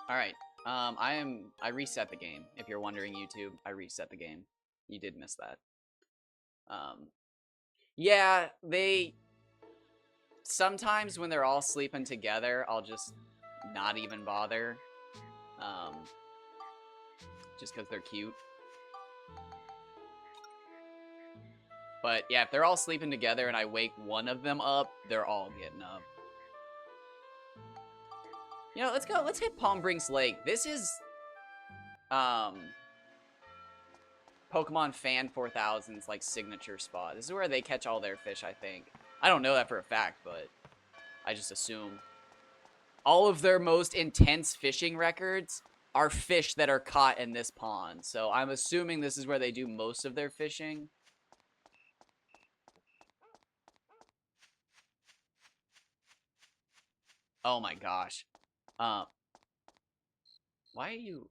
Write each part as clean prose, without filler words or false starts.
Alright. I reset the game. If you're wondering, YouTube, I reset the game. You did miss that. Yeah, sometimes when they're all sleeping together, I'll just not even bother. Just because they're cute. But yeah, if they're all sleeping together and I wake one of them up, they're all getting up. You know, let's go. Let's hit Palm Brinks Lake. This is Pokemon Fan 4000's like signature spot. This is where they catch all their fish, I think. I don't know that for a fact, but I just assume. All of their most intense fishing records are fish that are caught in this pond. So I'm assuming this is where they do most of their fishing. Oh my gosh. Why do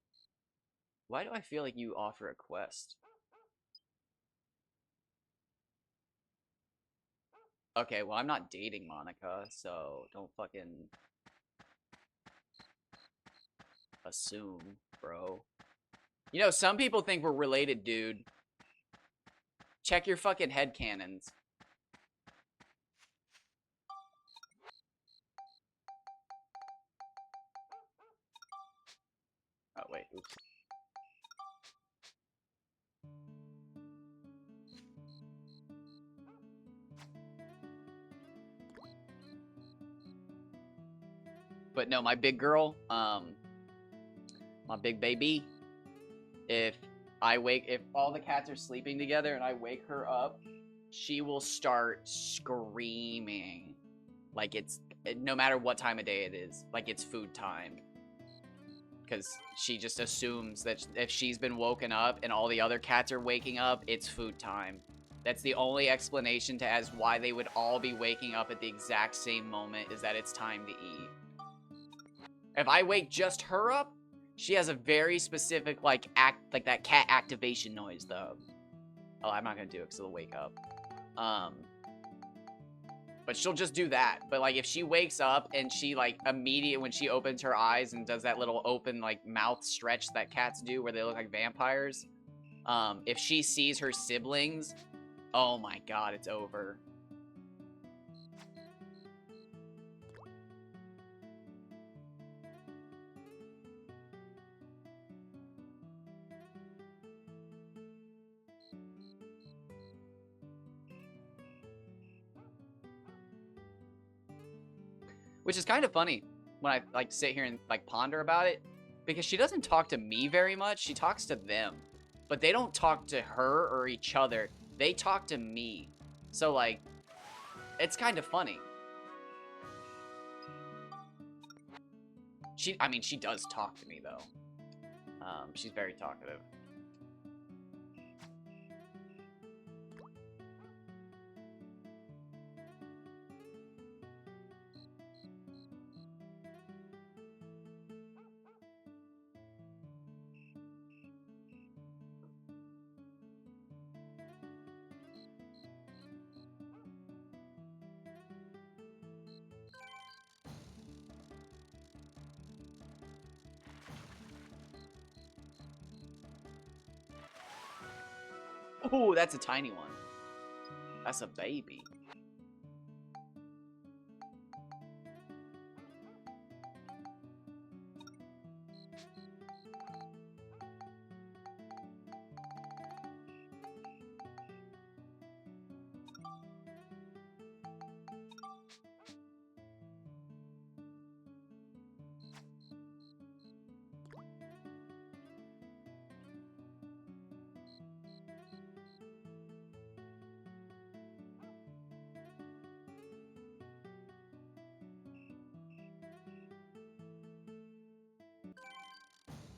I feel like you offer a quest? Okay, well, I'm not dating Monica, so don't fucking assume, bro. You know, some people think we're related, dude. Check your fucking headcanons. Oh, wait, oops. But no, my big girl, my big baby, if all the cats are sleeping together and I wake her up, she will start screaming. Like no matter what time of day it is, like it's food time. Because she just assumes that if she's been woken up and all the other cats are waking up, it's food time. That's the only explanation to as why they would all be waking up at the exact same moment, is that it's time to eat. If I wake just her up, she has a very specific like that cat activation noise though. Oh, I'm not gonna do it because it'll wake up. But she'll just do that. But like if she wakes up and she like immediately when she opens her eyes and does that little open like mouth stretch that cats do where they look like vampires, if she sees her siblings, oh my god, it's over. Which is kind of funny when I like sit here and like ponder about it, because she doesn't talk to me very much. She talks to them, but they don't talk to her or each other. They talk to me. So like, it's kind of funny. I mean, she does talk to me though. She's very talkative. Ooh, that's a tiny one. That's a baby.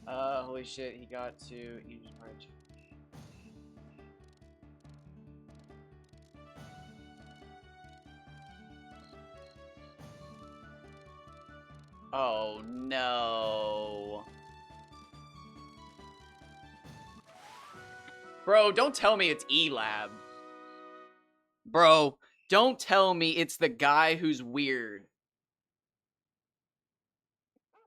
Holy shit, he got to Egypt Bridge. Oh no. Bro, don't tell me it's E-Lab. Bro, don't tell me it's the guy who's weird.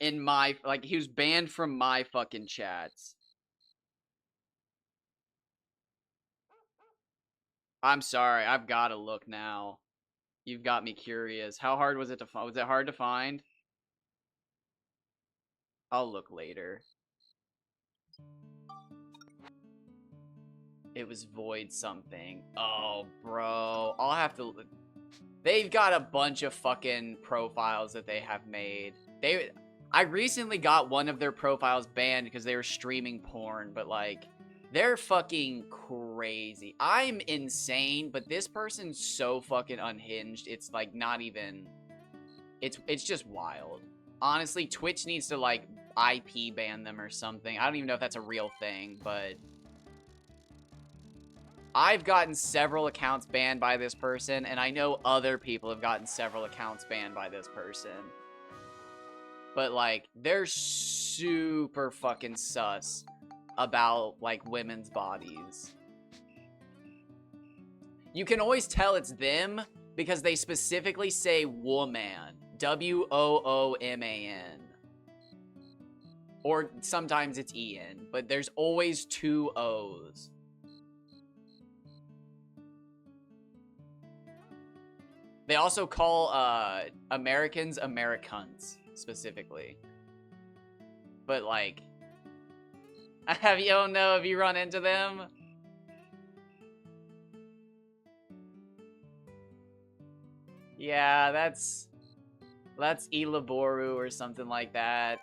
in my, like, he was banned from my fucking chats. I'm sorry, I've gotta look now. You've got me curious. How hard was it to find? Was it hard to find? I'll look later. It was Void something. Oh, bro. I'll have to... They've got a bunch of fucking profiles that they have made. I recently got one of their profiles banned because they were streaming porn, but, like, they're fucking crazy. I'm insane, but this person's so fucking unhinged. It's, like, not even... It's just wild. Honestly, Twitch needs to, like, IP ban them or something. I don't even know if that's a real thing, but... I've gotten several accounts banned by this person, and I know other people have gotten several accounts banned by this person. But, like, they're super fucking sus about, like, women's bodies. You can always tell it's them because they specifically say woman. W-O-O-M-A-N. Or sometimes it's E-N, but there's always two O's. They also call Americans Americans, specifically. But, like... you don't know if you run into them? Yeah, that's Ilaboru or something like that.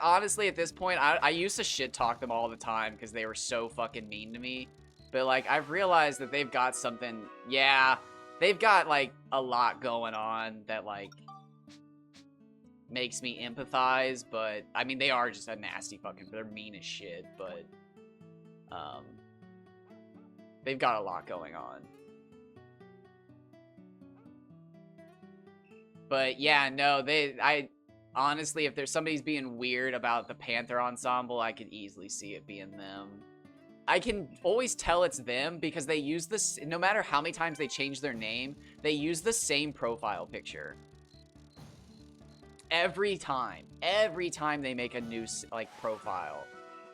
Honestly, at this point, I used to shit talk them all the time because they were so fucking mean to me. But, like, I've realized that they've got something... Yeah... They've got, like, a lot going on that, like, makes me empathize, but, I mean, they are just a nasty fucking, they're mean as shit, but, they've got a lot going on. But, yeah, no, honestly, if there's somebody's being weird about the Panther Ensemble, I could easily see it being them. I can always tell it's them because they use this, no matter how many times they change their name, they use the same profile picture. Every time they make a new, like, profile,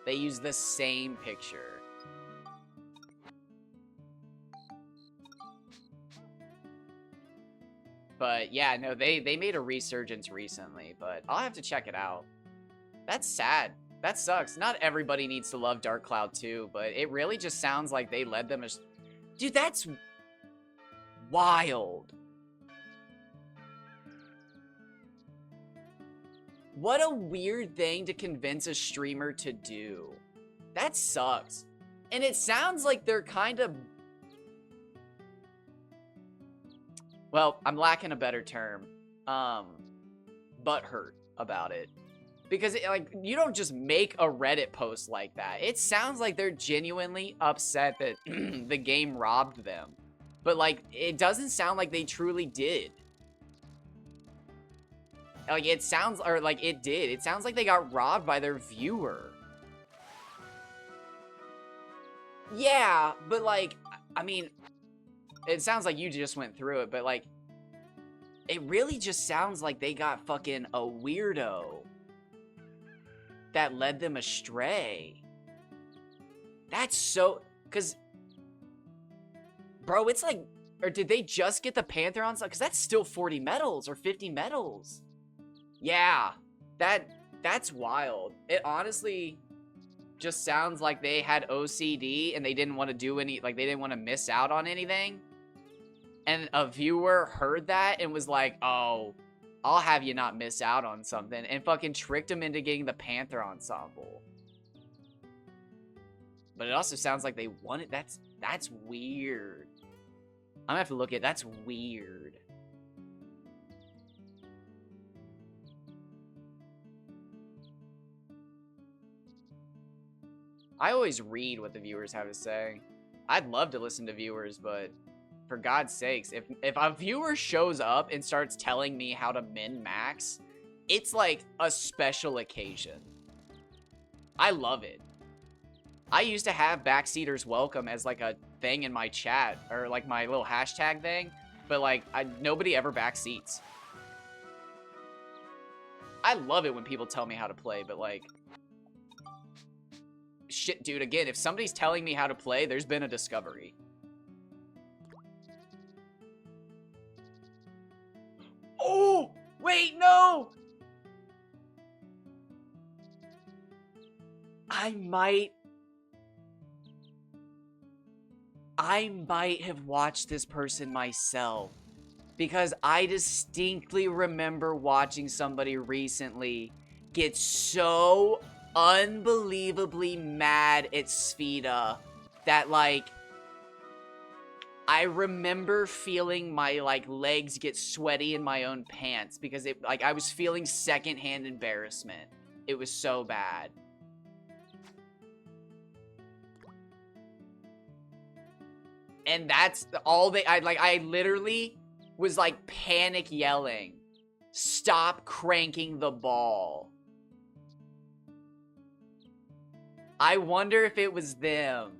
they use the same picture. But yeah, no, they made a resurgence recently, but I'll have to check it out. That's sad. That sucks. Not everybody needs to love Dark Cloud 2, but it really just sounds like they led them as... Dude, that's... wild. What a weird thing to convince a streamer to do. That sucks. And it sounds like they're kind of... Well, I'm lacking a better term. Butthurt about it. Because, like, you don't just make a Reddit post like that. It sounds like they're genuinely upset that the game robbed them. But, like, it doesn't sound like they truly did. Like, it sounds, or, like, it did. It sounds like they got robbed by their viewer. Yeah, but, like, I mean, it sounds like you just went through it, but, like, it really just sounds like they got fucking a weirdo that led them astray. That's so... Because... Bro, it's like... Or did they just get the Panther on? Because that's still 40 medals or 50 medals. Yeah. That's wild. It honestly just sounds like they had OCD and they didn't want to do any... Like, they didn't want to miss out on anything. And a viewer heard that and was like, oh... I'll have you not miss out on something, and fucking tricked him into getting the Panther Ensemble. But it also sounds like they wanted... That's weird. I'm gonna have to look at... That's weird. I always read what the viewers have to say. I'd love to listen to viewers, but... For God's sakes, if a viewer shows up and starts telling me how to min-max, it's like a special occasion. I love it. I used to have Backseaters Welcome as like a thing in my chat, or like my little hashtag thing, but like nobody ever backseats. I love it when people tell me how to play, but like, shit, dude, again, if somebody's telling me how to play, there's been a discovery. Oh, wait, no! I might have watched this person myself. Because I distinctly remember watching somebody recently get so unbelievably mad at Spheda that, like, I remember feeling my, like, legs get sweaty in my own pants because it, like, I was feeling secondhand embarrassment. It was so bad. And that's all I literally was like panic yelling, "Stop cranking the ball." I wonder if it was them.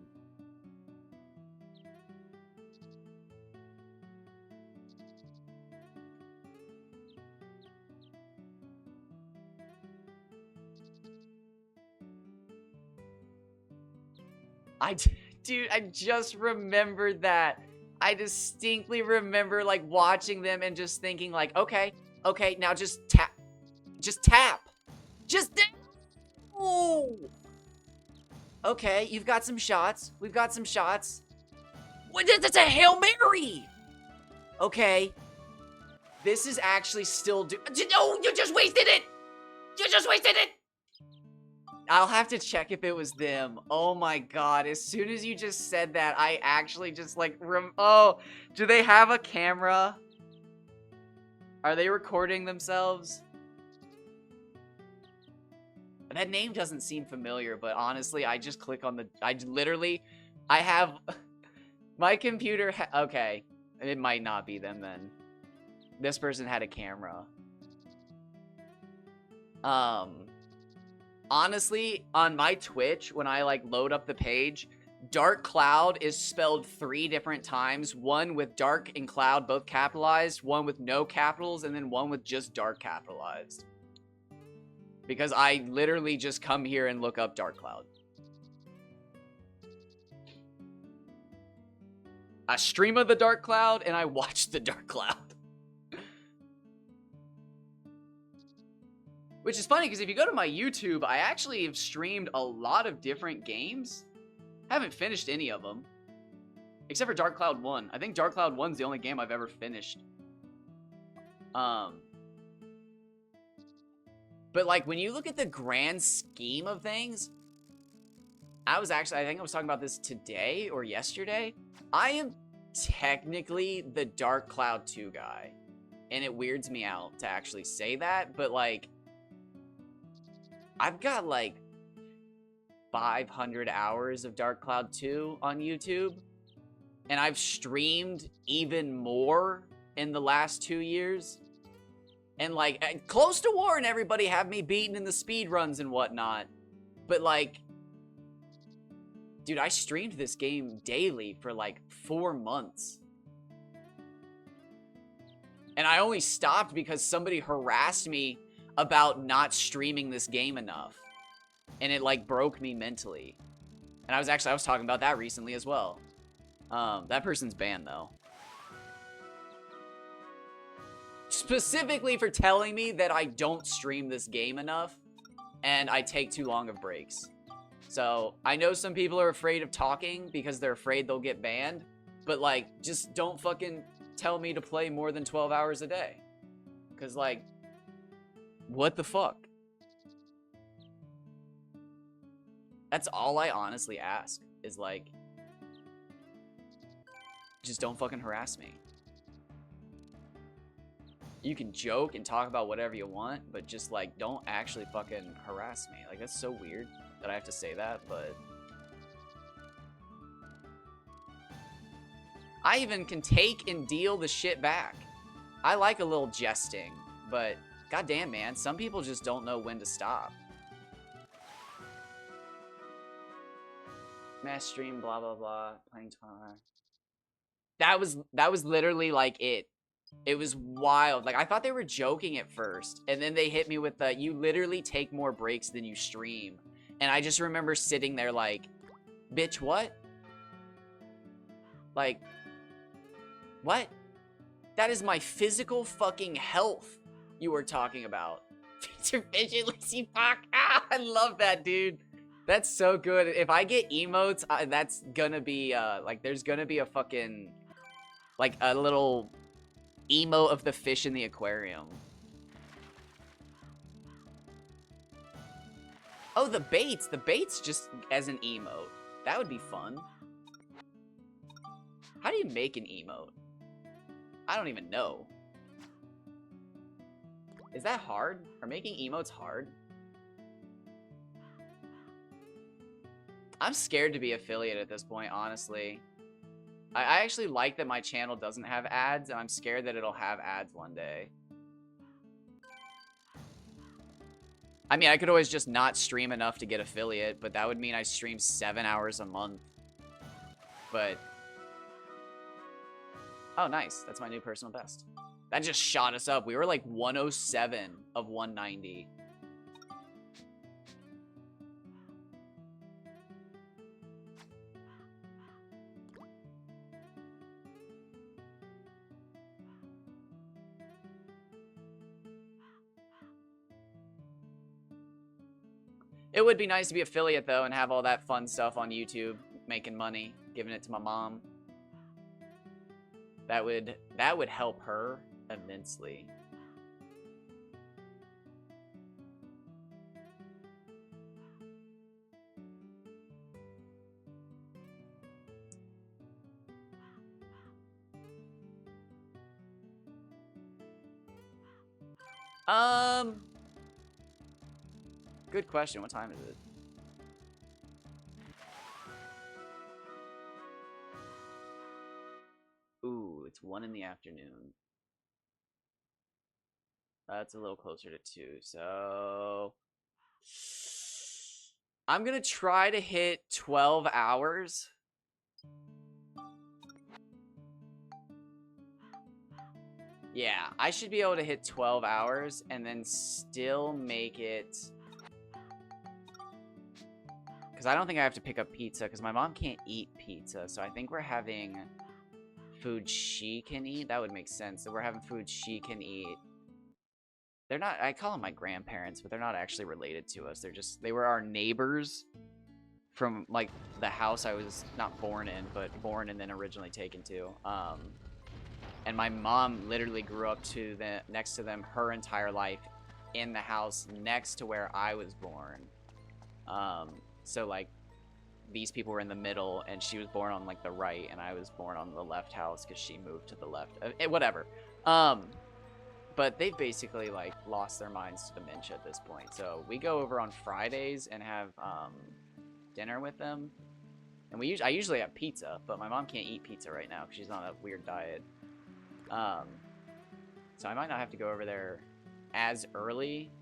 Dude, I just remembered that. I distinctly remember, like, watching them and just thinking, like, okay, now just tap. Just tap. Just tap. Ooh. Okay, you've got some shots. We've got some shots. What? That's a Hail Mary. Okay. This is actually still No, you just wasted it. You just wasted it. I'll have to check if it was them. Oh my god, as soon as you just said that, I actually just like, oh, do they have a camera? Are they recording themselves? That name doesn't seem familiar, but honestly, I just click on the, I have, my computer, okay, it might not be them then. This person had a camera. Honestly, on my Twitch, when I, like, load up the page, Dark Cloud is spelled 3 different times. One with Dark and Cloud both capitalized, one with no capitals, and then one with just Dark capitalized. Because I literally just come here and look up Dark Cloud. I stream of the Dark Cloud, and I watch the Dark Cloud. Which is funny, because if you go to my YouTube, I actually have streamed a lot of different games. Haven't finished any of them. Except for Dark Cloud 1. I think Dark Cloud 1's the only game I've ever finished. But, like, when you look at the grand scheme of things, I think I was talking about this today or yesterday. I am technically the Dark Cloud 2 guy. And it weirds me out to actually say that, but, like, I've got, like, 500 hours of Dark Cloud 2 on YouTube. And I've streamed even more in the last 2 years. And, like, close to War and everybody have me beaten in the speed runs and whatnot. But, like, dude, I streamed this game daily for, like, 4 months. And I only stopped because somebody harassed me about not streaming this game enough. And it, like, broke me mentally. And I was talking about that recently as well. That person's banned, though. Specifically for telling me that I don't stream this game enough, and I take too long of breaks. So, I know some people are afraid of talking because they're afraid they'll get banned, but, like, just don't fucking tell me to play more than 12 hours a day. Because, like, what the fuck? That's all I honestly ask, is, like, just don't fucking harass me. You can joke and talk about whatever you want, but just, like, don't actually fucking harass me. Like, that's so weird that I have to say that, but I even can take and deal the shit back. I like a little jesting, but goddamn, man, some people just don't know when to stop. Mass stream, blah blah blah, playing Twilight. That was literally like it. It was wild. Like, I thought they were joking at first. And then they hit me with the, you literally take more breaks than you stream. And I just remember sitting there like, bitch, what? Like, what? That is my physical fucking health you were talking about. Feature Vision, Lucy Fuck. Ah, I love that, dude. That's so good. If I get emotes, that's gonna be, like, there's gonna be a fucking, like, a little emo of the fish in the aquarium. Oh, the baits. The baits just as an emote. That would be fun. How do you make an emote? I don't even know. Is that hard? Are making emotes hard? I'm scared to be affiliate at this point, honestly. I actually like that my channel doesn't have ads, and I'm scared that it'll have ads one day. I mean, I could always just not stream enough to get affiliate, but that would mean I stream 7 hours a month. But... oh, nice. That's my new personal best. That just shot us up. We were like 107 of 190. It would be nice to be affiliate, though, and have all that fun stuff on YouTube, making money, giving it to my mom. That would help her immensely. Good question. What time is it? Ooh, it's 1 in the afternoon. That's a little closer to 2, so... I'm gonna try to hit 12 hours. Yeah, I should be able to hit 12 hours and then still make it... because I don't think I have to pick up pizza, because my mom can't eat pizza, so I think we're having food she can eat. That would make sense. So we're having food she can eat. They're not, I call them my grandparents, but they're not actually related to us. They were our neighbors from, like, the house I was not born in, but born and then originally taken to. And my mom literally grew up next to them her entire life in the house next to where I was born. So, like, these people were in the middle, and she was born on, like, the right, and I was born on the left house because she moved to the left. Whatever. But they've basically, like, lost their minds to dementia at this point. So we go over on Fridays and have dinner with them. And I usually have pizza, but my mom can't eat pizza right now because she's on a weird diet. So I might not have to go over there as early,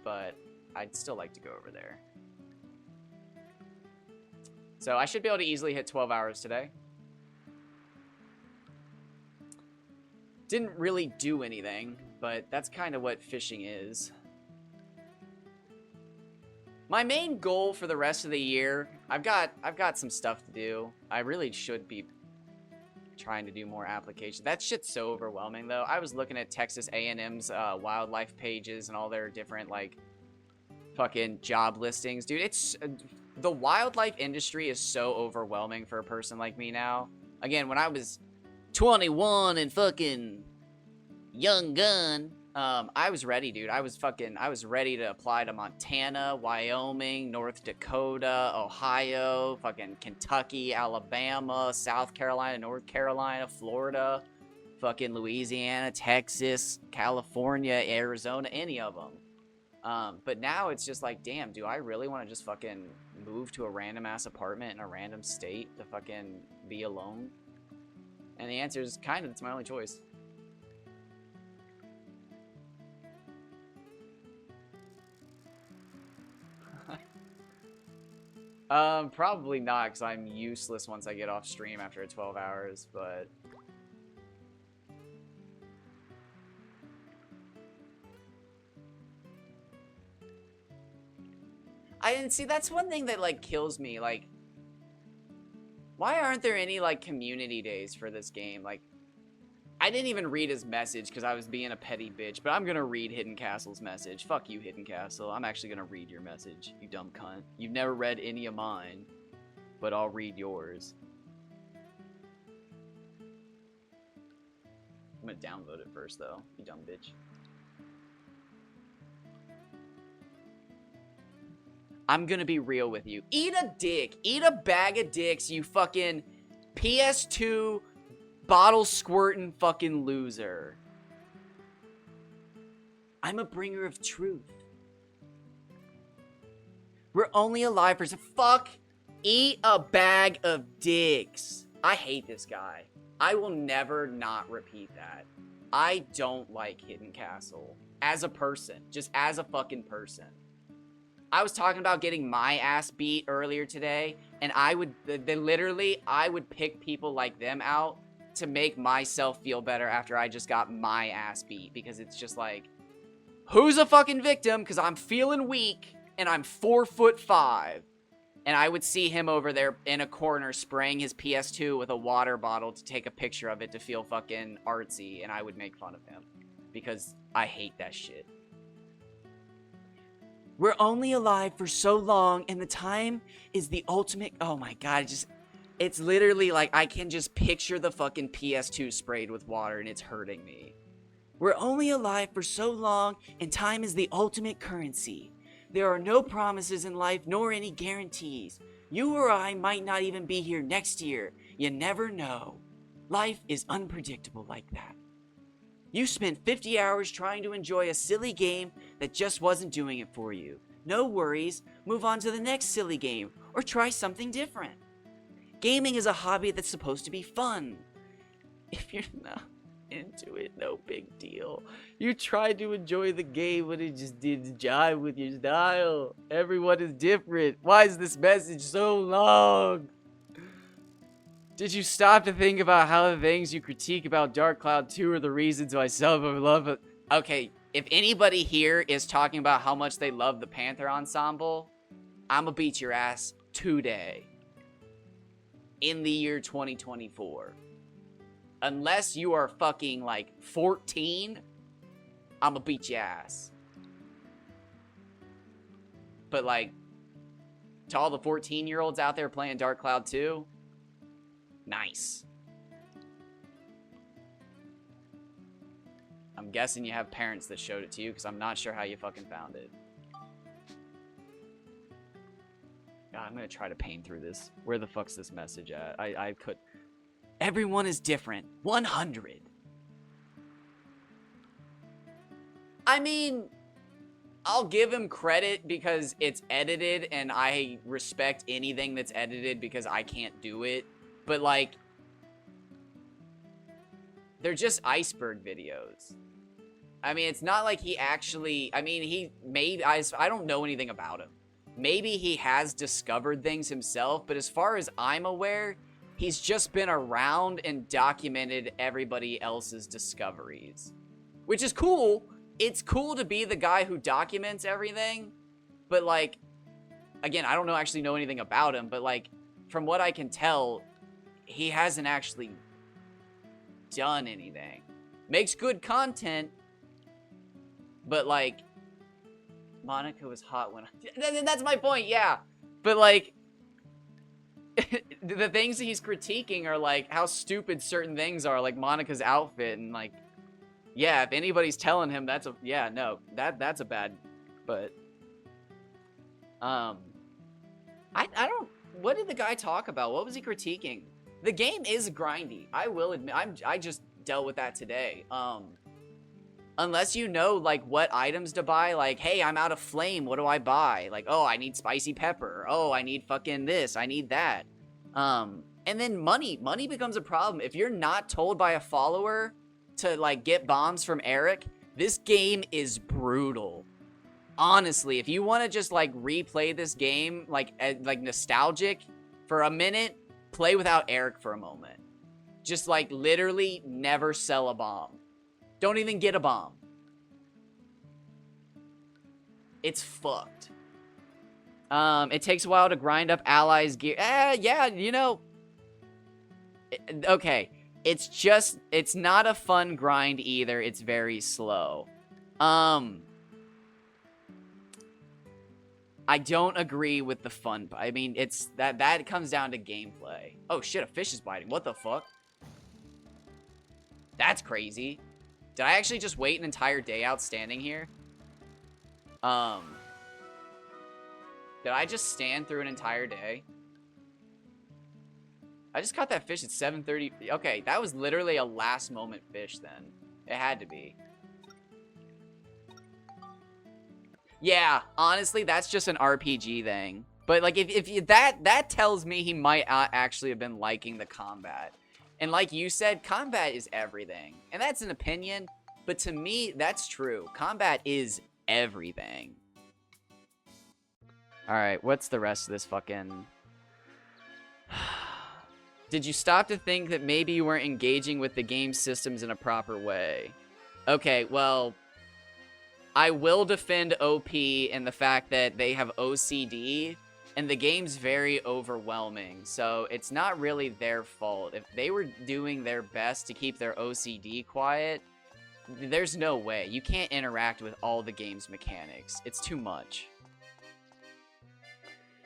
but I'd still like to go over there. So I should be able to easily hit 12 hours today. Didn't really do anything, but that's kind of what fishing is. My main goal for the rest of the year, I've got some stuff to do. I really should be trying to do more applications. That shit's so overwhelming, though. I was looking at Texas A&M's wildlife pages and all their different, like, fucking job listings. Dude, it's... the wildlife industry is so overwhelming for a person like me now. Again, when I was 21 and fucking young gun, I was ready, dude. I was ready to apply to Montana, Wyoming, North Dakota, Ohio, fucking Kentucky, Alabama, South Carolina, North Carolina, Florida, fucking Louisiana, Texas, California, Arizona, any of them. But now it's just like, damn, do I really want to just fucking move to a random ass apartment in a random state to fucking be alone? And the answer is kind of, it's my only choice. Probably not, because I'm useless once I get off stream after 12 hours, but... I didn't see, that's one thing that, like, kills me. Like, why aren't there any, like, community days for this game? Like, I didn't even read his message because I was being a petty bitch, but I'm gonna read Hidden Castle's message. Fuck you, Hidden Castle. I'm actually gonna read your message, you dumb cunt. You've never read any of mine, but I'll read yours. I'm gonna download it first, though, you dumb bitch. I'm gonna be real with you. Eat a dick. Eat a bag of dicks, you fucking PS2 bottle squirting fucking loser. I'm a bringer of truth. We're only alive for some fuck. Eat a bag of dicks. I hate this guy. I will never not repeat that. I don't like Hidden Castle. As a person. Just as a fucking person. I was talking about getting my ass beat earlier today, and I would pick people like them out to make myself feel better after I just got my ass beat, because it's just like, who's a fucking victim? Because I'm feeling weak, and I'm 4'5", and I would see him over there in a corner spraying his PS2 with a water bottle to take a picture of it to feel fucking artsy, and I would make fun of him, because I hate that shit. We're only alive for so long, and the time is the ultimate... Oh my god, it's literally like I can just picture the fucking PS2 sprayed with water, and it's hurting me. We're only alive for so long, and time is the ultimate currency. There are no promises in life, nor any guarantees. You or I might not even be here next year. You never know. Life is unpredictable like that. You spent 50 hours trying to enjoy a silly game that just wasn't doing it for you. No worries, move on to the next silly game, or try something different. Gaming is a hobby that's supposed to be fun. If you're not into it, no big deal. You tried to enjoy the game, but it just didn't jive with your style. Everyone is different. Why is this message so long? Did you stop to think about how the things you critique about Dark Cloud 2 are the reasons why some of love it? Okay, if anybody here is talking about how much they love the Panther Ensemble, I'ma beat your ass today. In the year 2024. Unless you are fucking, like, 14, I'ma beat your ass. But, like, to all the 14-year-olds out there playing Dark Cloud 2... nice. I'm guessing you have parents that showed it to you, because I'm not sure how you fucking found it. God, I'm gonna try to paint through this. Where the fuck's this message at? I could... Everyone is different. 100. I mean... I'll give him credit because it's edited, and I respect anything that's edited because I can't do it. But, like, they're just iceberg videos. I mean, it's not like he actually... I mean, he made... I don't know anything about him. Maybe he has discovered things himself, but as far as I'm aware, he's just been around and documented everybody else's discoveries. Which is cool. It's cool to be the guy who documents everything. But, like, again, I don't actually know anything about him, but, like, from what I can tell... he hasn't actually done anything. Makes good content, but, like, Monica was hot when that's my point, yeah. But, like, the things that he's critiquing are, like, how stupid certain things are, like Monica's outfit, and, like, yeah, if anybody's telling him that's a, yeah, no, that's a bad, but, I don't, what did the guy talk about? What was he critiquing? The game is grindy. I will admit, I just dealt with that today. Unless you know, like, what items to buy, like, hey, I'm out of flame, what do I buy? Like, oh, I need spicy pepper. Oh, I need fucking this, I need that. And then money becomes a problem. If you're not told by a follower to, like, get bombs from Eric, this game is brutal. Honestly, if you want to just, like, replay this game, like nostalgic for a minute, play without Eric for a moment. Just, like, literally never sell a bomb. Don't even get a bomb. It's fucked. It takes a while to grind up allies' gear. Yeah, you know. Okay. It's not a fun grind either. It's very slow. I don't agree with the fun. I mean, it's that comes down to gameplay. Oh shit, a fish is biting. What the fuck? That's crazy. Did I actually just wait an entire day out standing here? Did I just stand through an entire day? I just caught that fish at 7:30. Okay, that was literally a last moment fish then. It had to be. Yeah, honestly, that's just an RPG thing. But like, if that tells me he might actually have been liking the combat. And like you said, combat is everything. And that's an opinion, but to me, that's true. Combat is everything. Alright, what's the rest of this fucking... Did you stop to think that maybe you weren't engaging with the game systems in a proper way? Okay, well... I will defend OP in the fact that they have OCD, and the game's very overwhelming, so it's not really their fault. If they were doing their best to keep their OCD quiet, there's no way. You can't interact with all the game's mechanics. It's too much.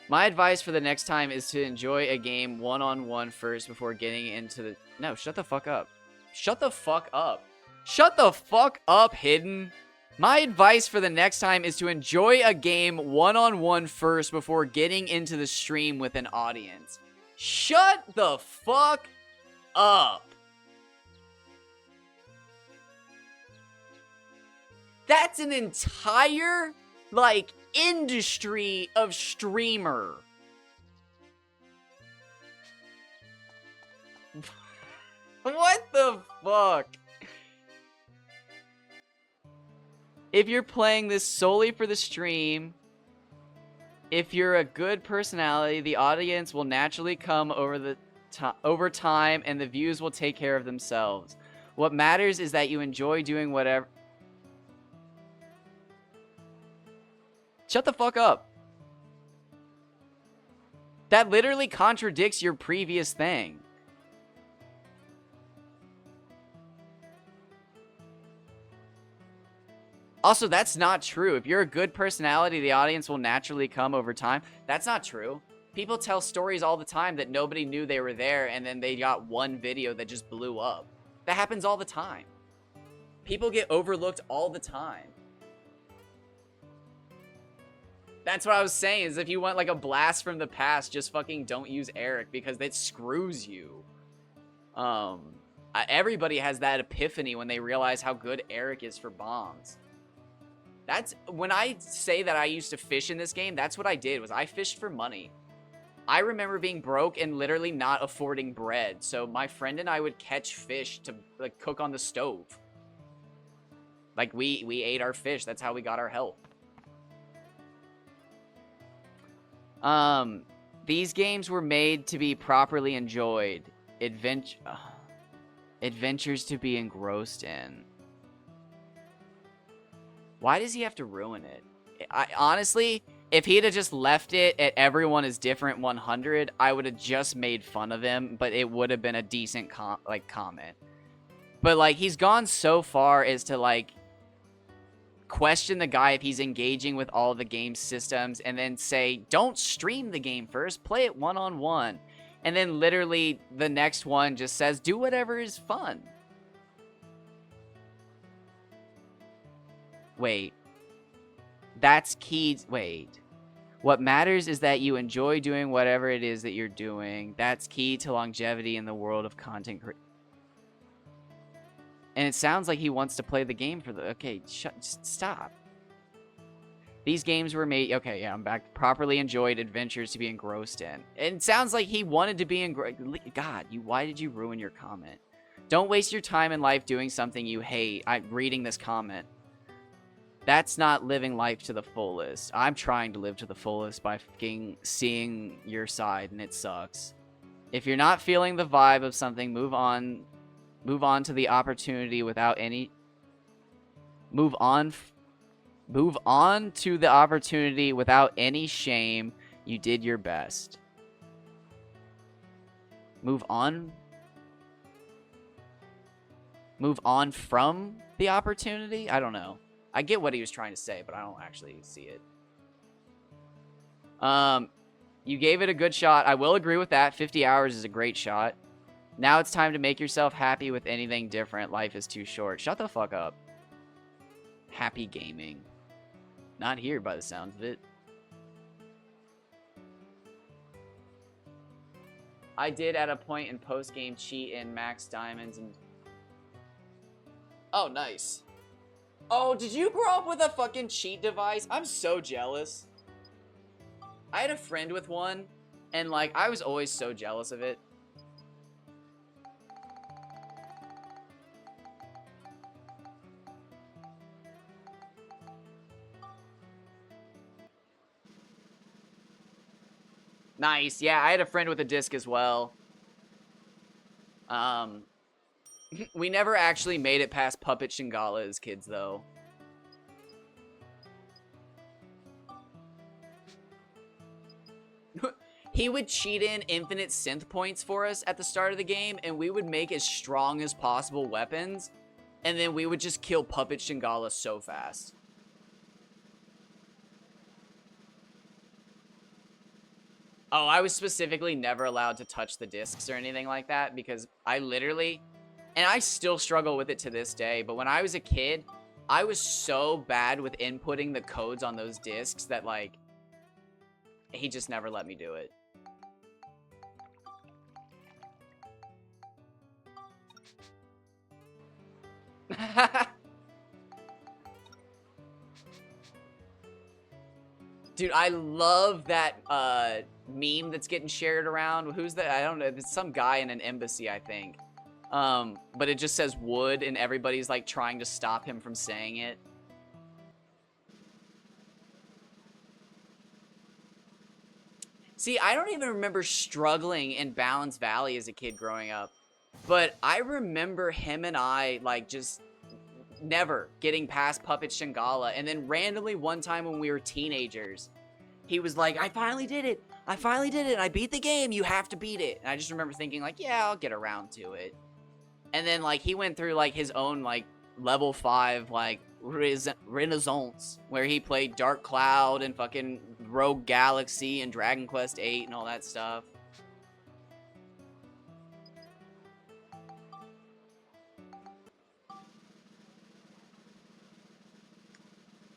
My advice for the next time is to enjoy a game one-on-one first before getting into the... No, shut the fuck up. Shut the fuck up. Shut the fuck up, Hidden. My advice for the next time is to enjoy a game one-on-one first before getting into the stream with an audience. Shut the fuck up. That's an entire, like, industry of streamer. What the fuck? If you're playing this solely for the stream, if you're a good personality, the audience will naturally come over time and the views will take care of themselves. What matters is that you enjoy doing whatever... Shut the fuck up. That literally contradicts your previous thing. Also, that's not true. If you're a good personality, the audience will naturally come over time. That's not true. People tell stories all the time that nobody knew they were there, and then they got one video that just blew up. That happens all the time. People get overlooked all the time. That's what I was saying, is if you want like a blast from the past, just fucking don't use Eric, because it screws you. Everybody has that epiphany when they realize how good Eric is for bombs. That's when I say that I used to fish in this game, that's what I did, was I fished for money. I remember being broke and literally not affording bread, so my friend and I would catch fish to like cook on the stove. Like we ate our fish, that's how we got our help. These games were made to be properly enjoyed. Adventures to be engrossed in. Why does he have to ruin it? Honestly, if he'd have just left it at everyone is different 100, I would have just made fun of him, but it would have been a decent comment. But like, he's gone so far as to like question the guy if he's engaging with all the game systems, and then say, don't stream the game first, play it one-on-one. And then literally the next one just says, do whatever is fun. Wait. That's key. Wait. What matters is that you enjoy doing whatever it is that you're doing. That's key to longevity in the world of content creation. And it sounds like he wants to play the game for the... Okay, just stop. These games were made... Okay, yeah, I'm back. Properly enjoyed adventures to be engrossed in. And it sounds like he wanted to be engrossed... God, why did you ruin your comment? Don't waste your time in life doing something you hate. I'm reading this comment. That's not living life to the fullest. I'm trying to live to the fullest by fucking seeing your side, and it sucks. If you're not feeling the vibe of something, move on to the opportunity without any... Move on Move on to the opportunity without any shame. You did your best. Move on? Move on from the opportunity? I don't know. I get what he was trying to say, but I don't actually see it. You gave it a good shot. I will agree with that. 50 hours is a great shot. Now it's time to make yourself happy with anything different. Life is too short. Shut the fuck up. Happy gaming. Not here by the sounds of it. I did at a point in post-game cheat in max diamonds and... Oh, nice. Oh, did you grow up with a fucking cheat device? I'm so jealous. I had a friend with one, and, like, I was always so jealous of it. Nice. Yeah, I had a friend with a disc as well. We never actually made it past Puppet Shingala as kids, though. He would cheat in infinite synth points for us at the start of the game, and we would make as strong as possible weapons, and then we would just kill Puppet Shingala so fast. Oh, I was specifically never allowed to touch the discs or anything like that, because I literally, and I still struggle with it to this day, but when I was a kid, I was so bad with inputting the codes on those discs that, like, he just never let me do it. Dude, I love that meme that's getting shared around. Who's that? I don't know. It's some guy in an embassy, I think. But it just says wood, and everybody's like trying to stop him from saying it. See, I don't even remember struggling in Balance Valley as a kid growing up. But I remember him and I, like, just never getting past Puppet Shingala. And then randomly one time when we were teenagers, he was like, I finally did it. I finally did it. I beat the game. You have to beat it. And I just remember thinking, like, yeah, I'll get around to it. And then, like, he went through, like, his own, like, level 5, like, renaissance, where he played Dark Cloud and fucking Rogue Galaxy and Dragon Quest VIII and all that stuff.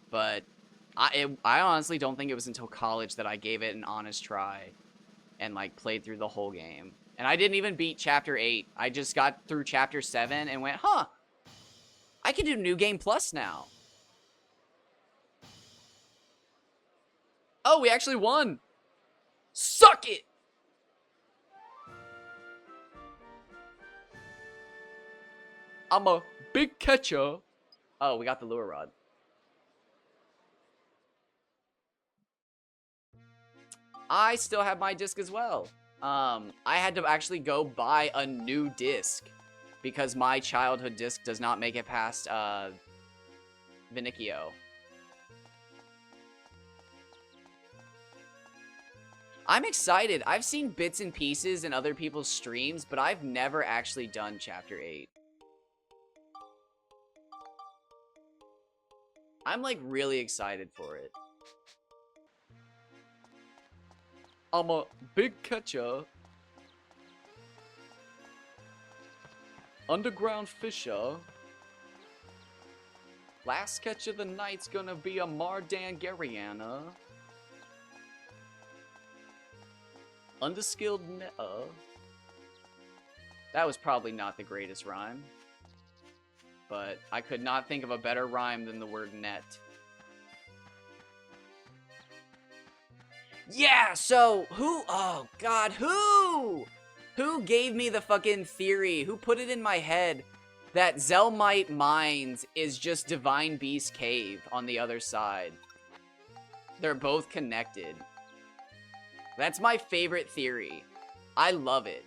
But I honestly don't think it was until college that I gave it an honest try and, like, played through the whole game. And I didn't even beat Chapter 8. I just got through Chapter 7 and went, huh, I can do New Game Plus now. Oh, we actually won. Suck it! I'm a big catcher. Oh, we got the lure rod. I still have my disc as well. I had to actually go buy a new disc because my childhood disc does not make it past Vinicio. I'm excited. I've seen bits and pieces in other people's streams, but I've never actually done Chapter 8. I'm, like, really excited for it. I'm a big catcher. Underground fisher. Last catch of the night's gonna be a Mardangariana. Underskilled That was probably not the greatest rhyme. But I could not think of a better rhyme than the word net. Yeah, so who? Oh God, who? Who gave me the fucking theory? Who put it in my head that Zelmite Mines is just Divine Beast Cave on the other side? They're both connected. That's my favorite theory. I love it.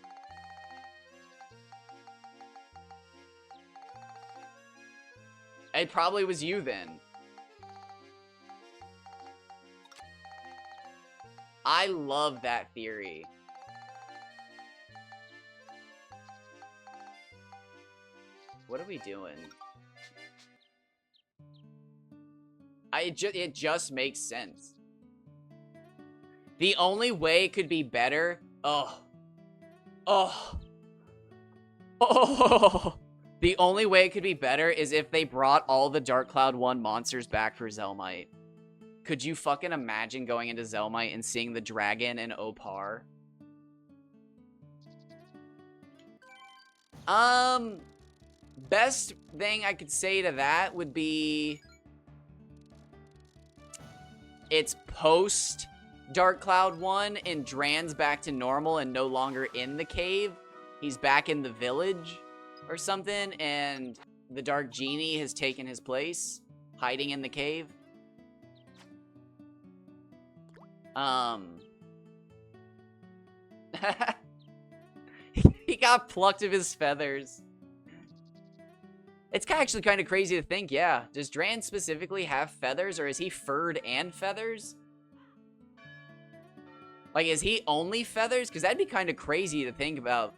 It probably was you then. I love that theory. What are we doing? It just makes sense. The only way it could be better... Oh. The only way it could be better is if they brought all the Dark Cloud 1 monsters back for Zelmite. Could you fucking imagine going into Zelmite and seeing the dragon and Opar? Best thing I could say to that would be... It's post Dark Cloud 1 and Dran's back to normal and no longer in the cave. He's back in the village or something, and the Dark Genie has taken his place, hiding in the cave. He got plucked of his feathers. It's actually kind of crazy to think, yeah. Does Dran specifically have feathers, or is he furred and feathers? Like, is he only feathers? Because that'd be kind of crazy to think about.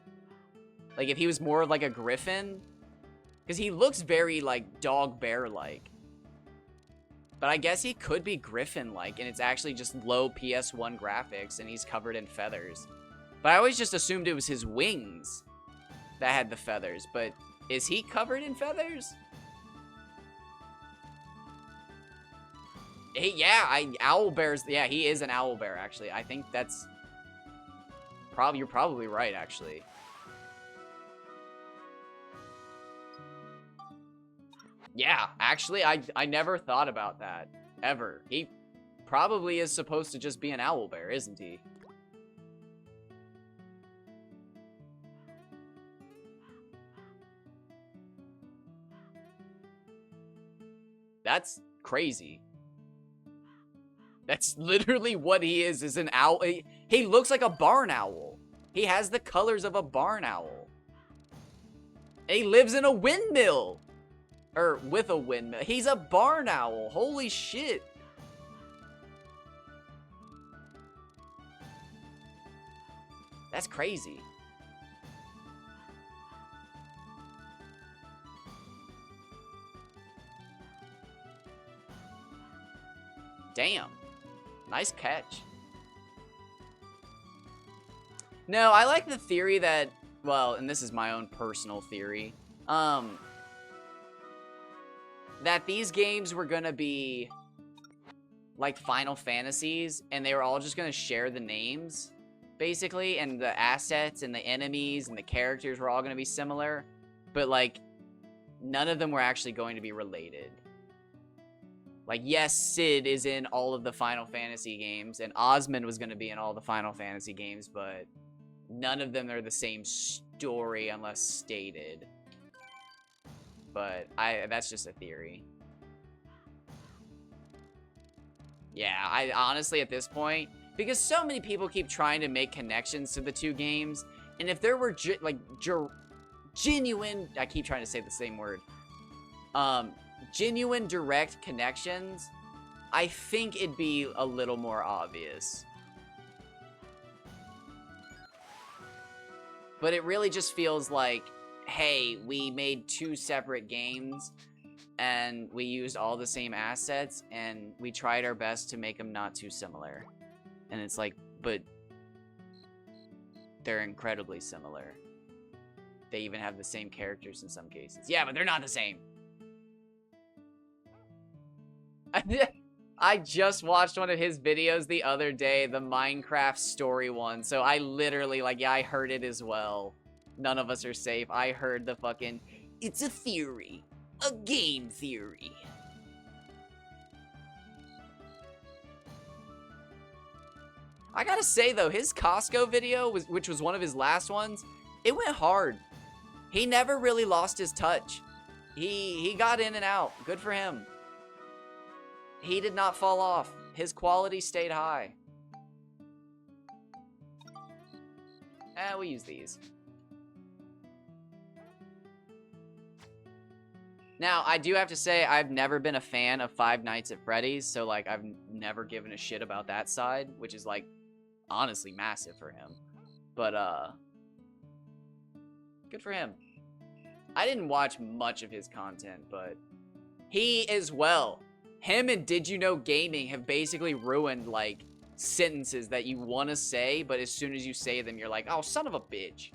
Like, if he was more like a griffin. Because he looks very, like, dog-bear-like. But I guess he could be griffin-like, and it's actually just low PS1 graphics, and he's covered in feathers. But I always just assumed it was his wings that had the feathers, but... Is he covered in feathers? Hey, yeah, Owlbear's... Yeah, he is an owlbear, actually. I think that's... You're probably right, actually. Yeah, actually, I never thought about that. Ever. He probably is supposed to just be an owlbear, isn't he? That's crazy. That's literally what he is an owl. He looks like a barn owl. He has the colors of a barn owl. And he lives in a windmill. Or with a windmill. He's a barn owl. Holy shit. That's crazy. Damn. Nice catch. No, I like the theory that, well, and this is my own personal theory, that these games were gonna be like Final Fantasies, and they were all just gonna share the names, basically, and the assets and the enemies and the characters were all gonna be similar, but like, none of them were actually going to be related. Like, yes, Sid is in all of the Final Fantasy games, and Osmond was going to be in all the Final Fantasy games, but none of them are the same story unless stated. But that's just a theory. Yeah, I honestly, at this point, because so many people keep trying to make connections to the two games, and if there were, genuine... I keep trying to say the same word. Genuine direct connections, I think it'd be a little more obvious. But it really just feels like, hey, we made two separate games and we used all the same assets and we tried our best to make them not too similar. And it's like, but they're incredibly similar. They even have the same characters in some cases. Yeah, but they're not the same. I just watched one of his videos the other day, the Minecraft story one. So I literally, like, yeah, I heard it as well. None of us are safe. I heard the fucking, it's a theory. A game theory. I gotta say, though, his Costco video, which was one of his last ones, it went hard. He never really lost his touch. He got in and out. Good for him. He did not fall off. His quality stayed high. We'll use these. Now, I do have to say, I've never been a fan of Five Nights at Freddy's, so, like, I've never given a shit about that side, which is, like, honestly massive for him. But, good for him. I didn't watch much of his content, but he as well. Him and Did You Know Gaming have basically ruined, like, sentences that you want to say, but as soon as you say them, you're like, oh, son of a bitch.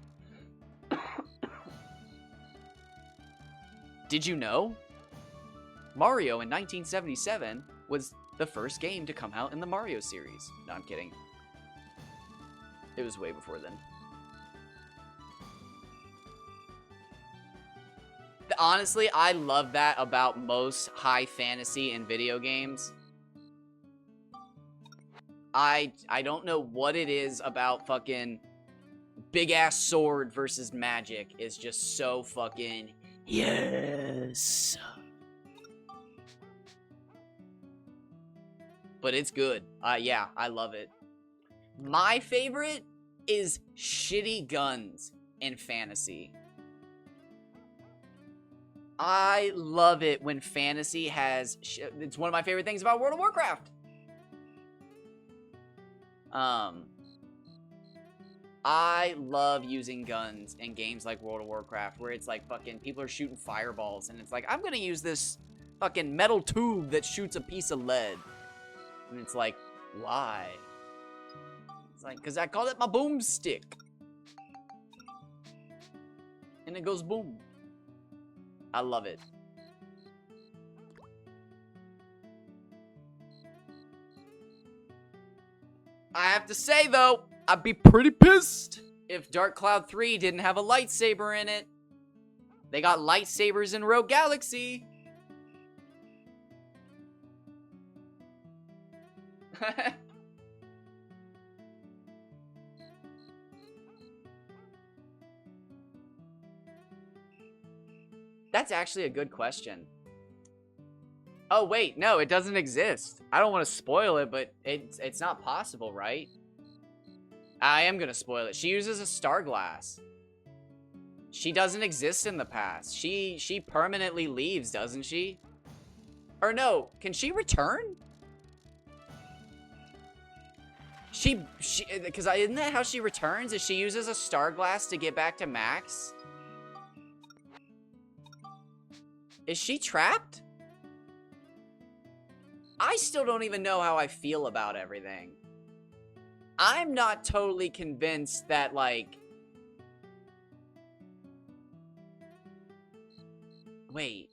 Did you know? Mario in 1977 was the first game to come out in the Mario series. No, I'm kidding. It was way before then. Honestly, I love that about most high fantasy in video games. I don't know what it is about fucking big ass sword versus magic is just so fucking yes. But it's good. Yeah, I love it. My favorite is shitty guns in fantasy. I love it when fantasy has... It's one of my favorite things about World of Warcraft. I love using guns in games like World of Warcraft, where it's like fucking people are shooting fireballs, and it's like, I'm gonna use this fucking metal tube that shoots a piece of lead. And it's like, why? It's like, because I call it my boomstick. And it goes boom. I love it. I have to say, though, I'd be pretty pissed if Dark Cloud 3 didn't have a lightsaber in it. They got lightsabers in Rogue Galaxy. That's actually a good question. Oh, wait, no, it doesn't exist. I don't want to spoil it, but it's not possible, right? I am going to spoil it. She uses a star glass. She doesn't exist in the past. She permanently leaves, doesn't she? Or no, can she return? Because isn't that how she returns? Is she uses a star glass to get back to Max? Is she trapped? I still don't even know how I feel about everything. I'm not totally convinced that, like... Wait.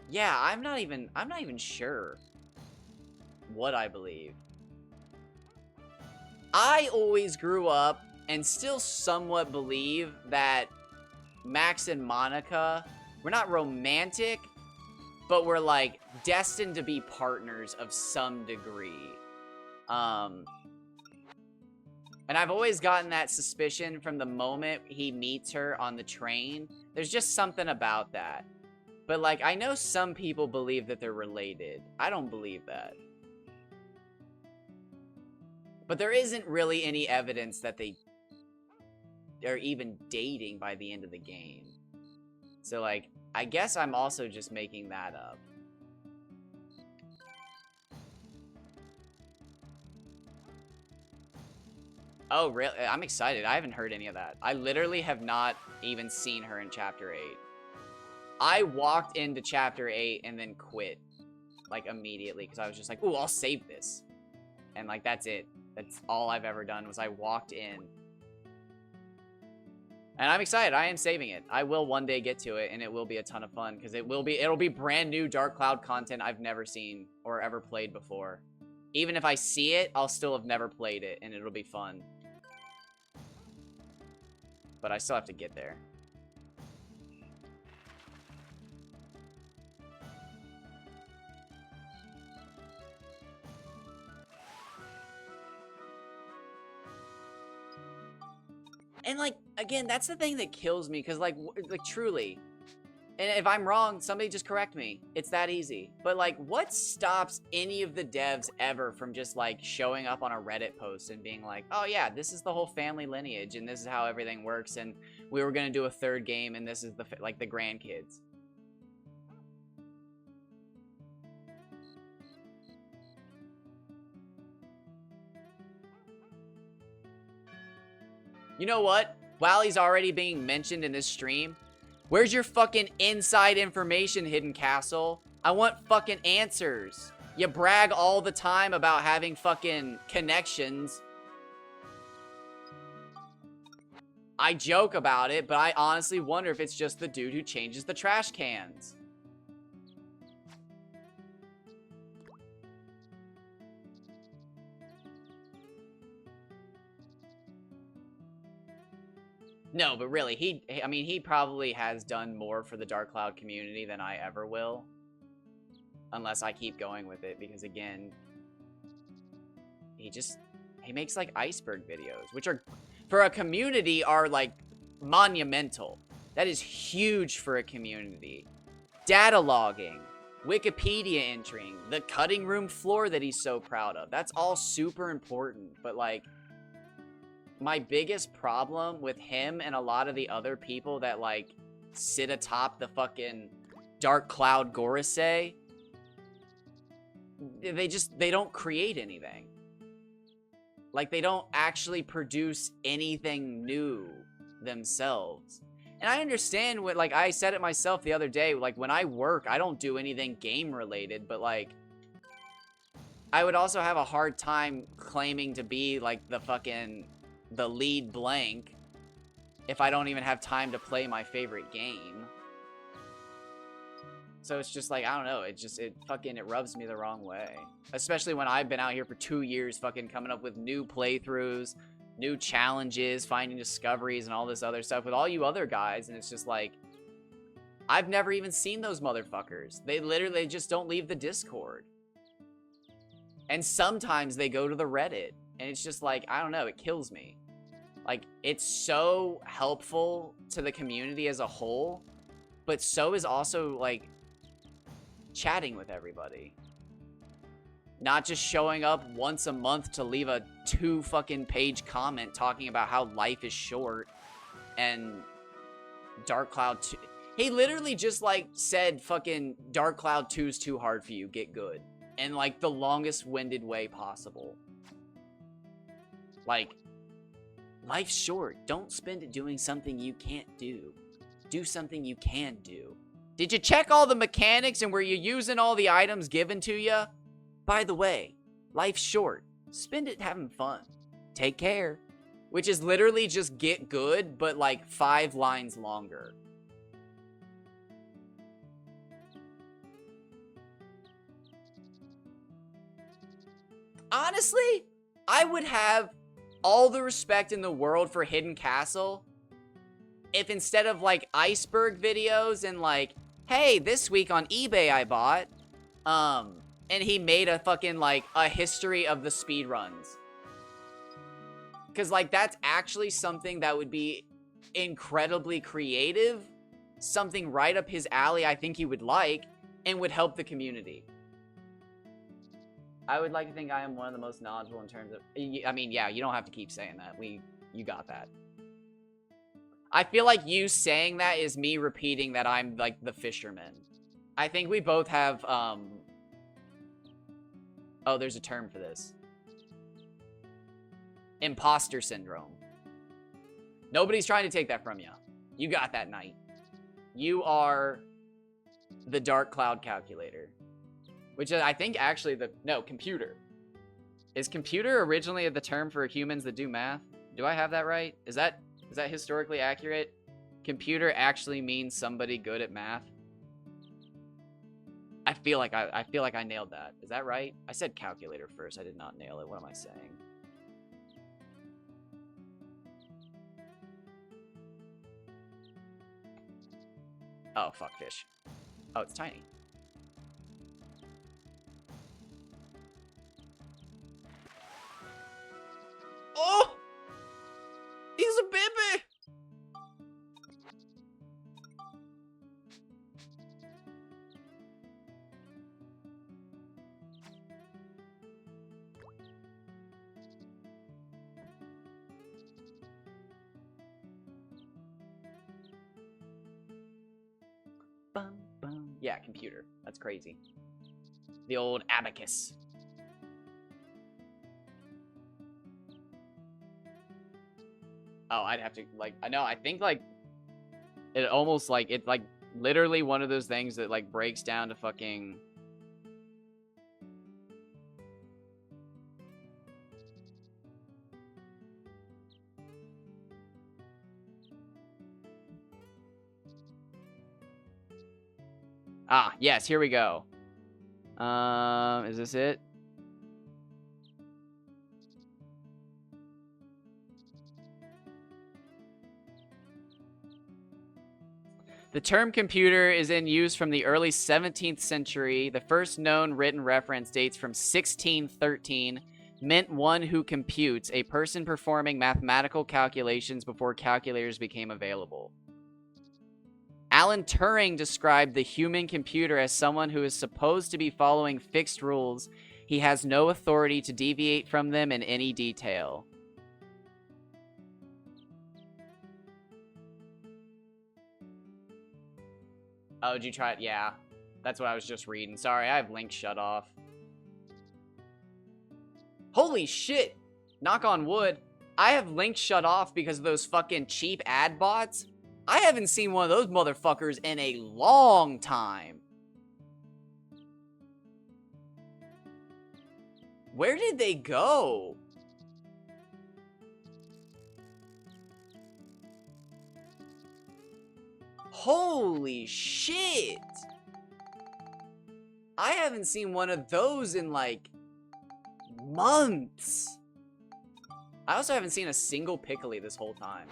Yeah, I'm not even sure what I believe. I always grew up and still somewhat believe that Max and Monica, we're not romantic, but we're like destined to be partners of some degree. And I've always gotten that suspicion from the moment he meets her on the train. There's just something about that. But like, I know some people believe that they're related. I don't believe that. But there isn't really any evidence that they are even dating by the end of the game. So, like, I guess I'm also just making that up. Oh, really? I'm excited. I haven't heard any of that. I literally have not even seen her in Chapter 8. I walked into Chapter 8 and then quit. Like, immediately. Because I was just like, ooh, I'll save this. And, like, that's it. That's all I've ever done was I walked in. And I'm excited. I am saving it. I will one day get to it, and it will be a ton of fun. Because it'll be brand new Dark Cloud content I've never seen or ever played before. Even if I see it, I'll still have never played it, and it'll be fun. But I still have to get there. And, like, again, that's the thing that kills me, because, like, truly, and if I'm wrong, somebody just correct me. It's that easy. But, like, what stops any of the devs ever from just, like, showing up on a Reddit post and being like, oh, yeah, this is the whole family lineage, and this is how everything works, and we were gonna do a third game, and this is, the like, the grandkids. You know what? While he's already being mentioned in this stream, where's your fucking inside information, Hidden Castle? I want fucking answers. You brag all the time about having fucking connections. I joke about it, but I honestly wonder if it's just the dude who changes the trash cans. No, but really, he probably has done more for the Dark Cloud community than I ever will. Unless I keep going with it, because again, he makes like iceberg videos, which are, for a community, are like monumental. That is huge for a community. Data logging, Wikipedia entering, the cutting room floor that he's so proud of. That's all super important, but like, my biggest problem with him and a lot of the other people that like sit atop the fucking Dark Cloud Gorosei, they don't create anything. Like, they don't actually produce anything new themselves. And I understand what, like, I said it myself the other day, like, when I work, I don't do anything game related, but like, I would also have a hard time claiming to be like the lead blank if I don't even have time to play my favorite game. So it's just like, I don't know, it rubs me the wrong way. Especially when I've been out here for 2 years fucking coming up with new playthroughs, new challenges, finding discoveries, and all this other stuff with all you other guys, and it's just like, I've never even seen those motherfuckers. They literally just don't leave the Discord. And sometimes they go to the Reddit, and it's just like, I don't know, it kills me. Like, it's so helpful to the community as a whole, but so is also, like, chatting with everybody. Not just showing up once a month to leave a 2 fucking page comment talking about how life is short and Dark Cloud 2. He literally just, like, said fucking Dark Cloud 2's too hard for you, get good. In, like, the longest winded way possible. Like, life's short. Don't spend it doing something you can't do. Do something you can do. Did you check all the mechanics and were you using all the items given to you? By the way, life's short. Spend it having fun. Take care. Which is literally just get good, but like 5 lines longer. Honestly, I would have all the respect in the world for Hidden Castle if instead of like iceberg videos and like, hey, this week on eBay I bought, and he made a fucking like a history of the speedruns. Cause like that's actually something that would be incredibly creative, something right up his alley I think he would like, and would help the community. I would like to think I am one of the most knowledgeable in terms of, I mean, yeah, you don't have to keep saying that. You got that. I feel like you saying that is me repeating that I'm like the fisherman. I think we both have, oh, there's a term for this. Imposter syndrome. Nobody's trying to take that from you. You got that, Knight. You are the Dark Cloud calculator. Which is, I think, actually computer. Is computer originally the term for humans that do math? Do I have that right? Is that historically accurate? Computer actually means somebody good at math? I feel like I nailed that. Is that right? I said calculator first. I did not nail it. What am I saying? Oh, fuck fish. Oh, it's tiny. Oh! He's a baby! Bum, bum. Yeah, computer. That's crazy. The old abacus. Oh, I'd have to, like, I know, I think, like, it almost, like, it's, like, literally one of those things that, like, breaks down to fucking... Ah, yes, here we go. Is this it? The term computer is in use from the early 17th century. The first known written reference dates from 1613, meant one who computes, a person performing mathematical calculations before calculators became available. Alan Turing described the human computer as someone who is supposed to be following fixed rules. He has no authority to deviate from them in any detail. Oh, did you try it? Yeah. That's what I was just reading. Sorry, I have links shut off. Holy shit! Knock on wood. I have links shut off because of those fucking cheap ad bots. I haven't seen one of those motherfuckers in a long time. Where did they go? Holy shit! I haven't seen one of those in, like, months. I also haven't seen a single Piccoli this whole time.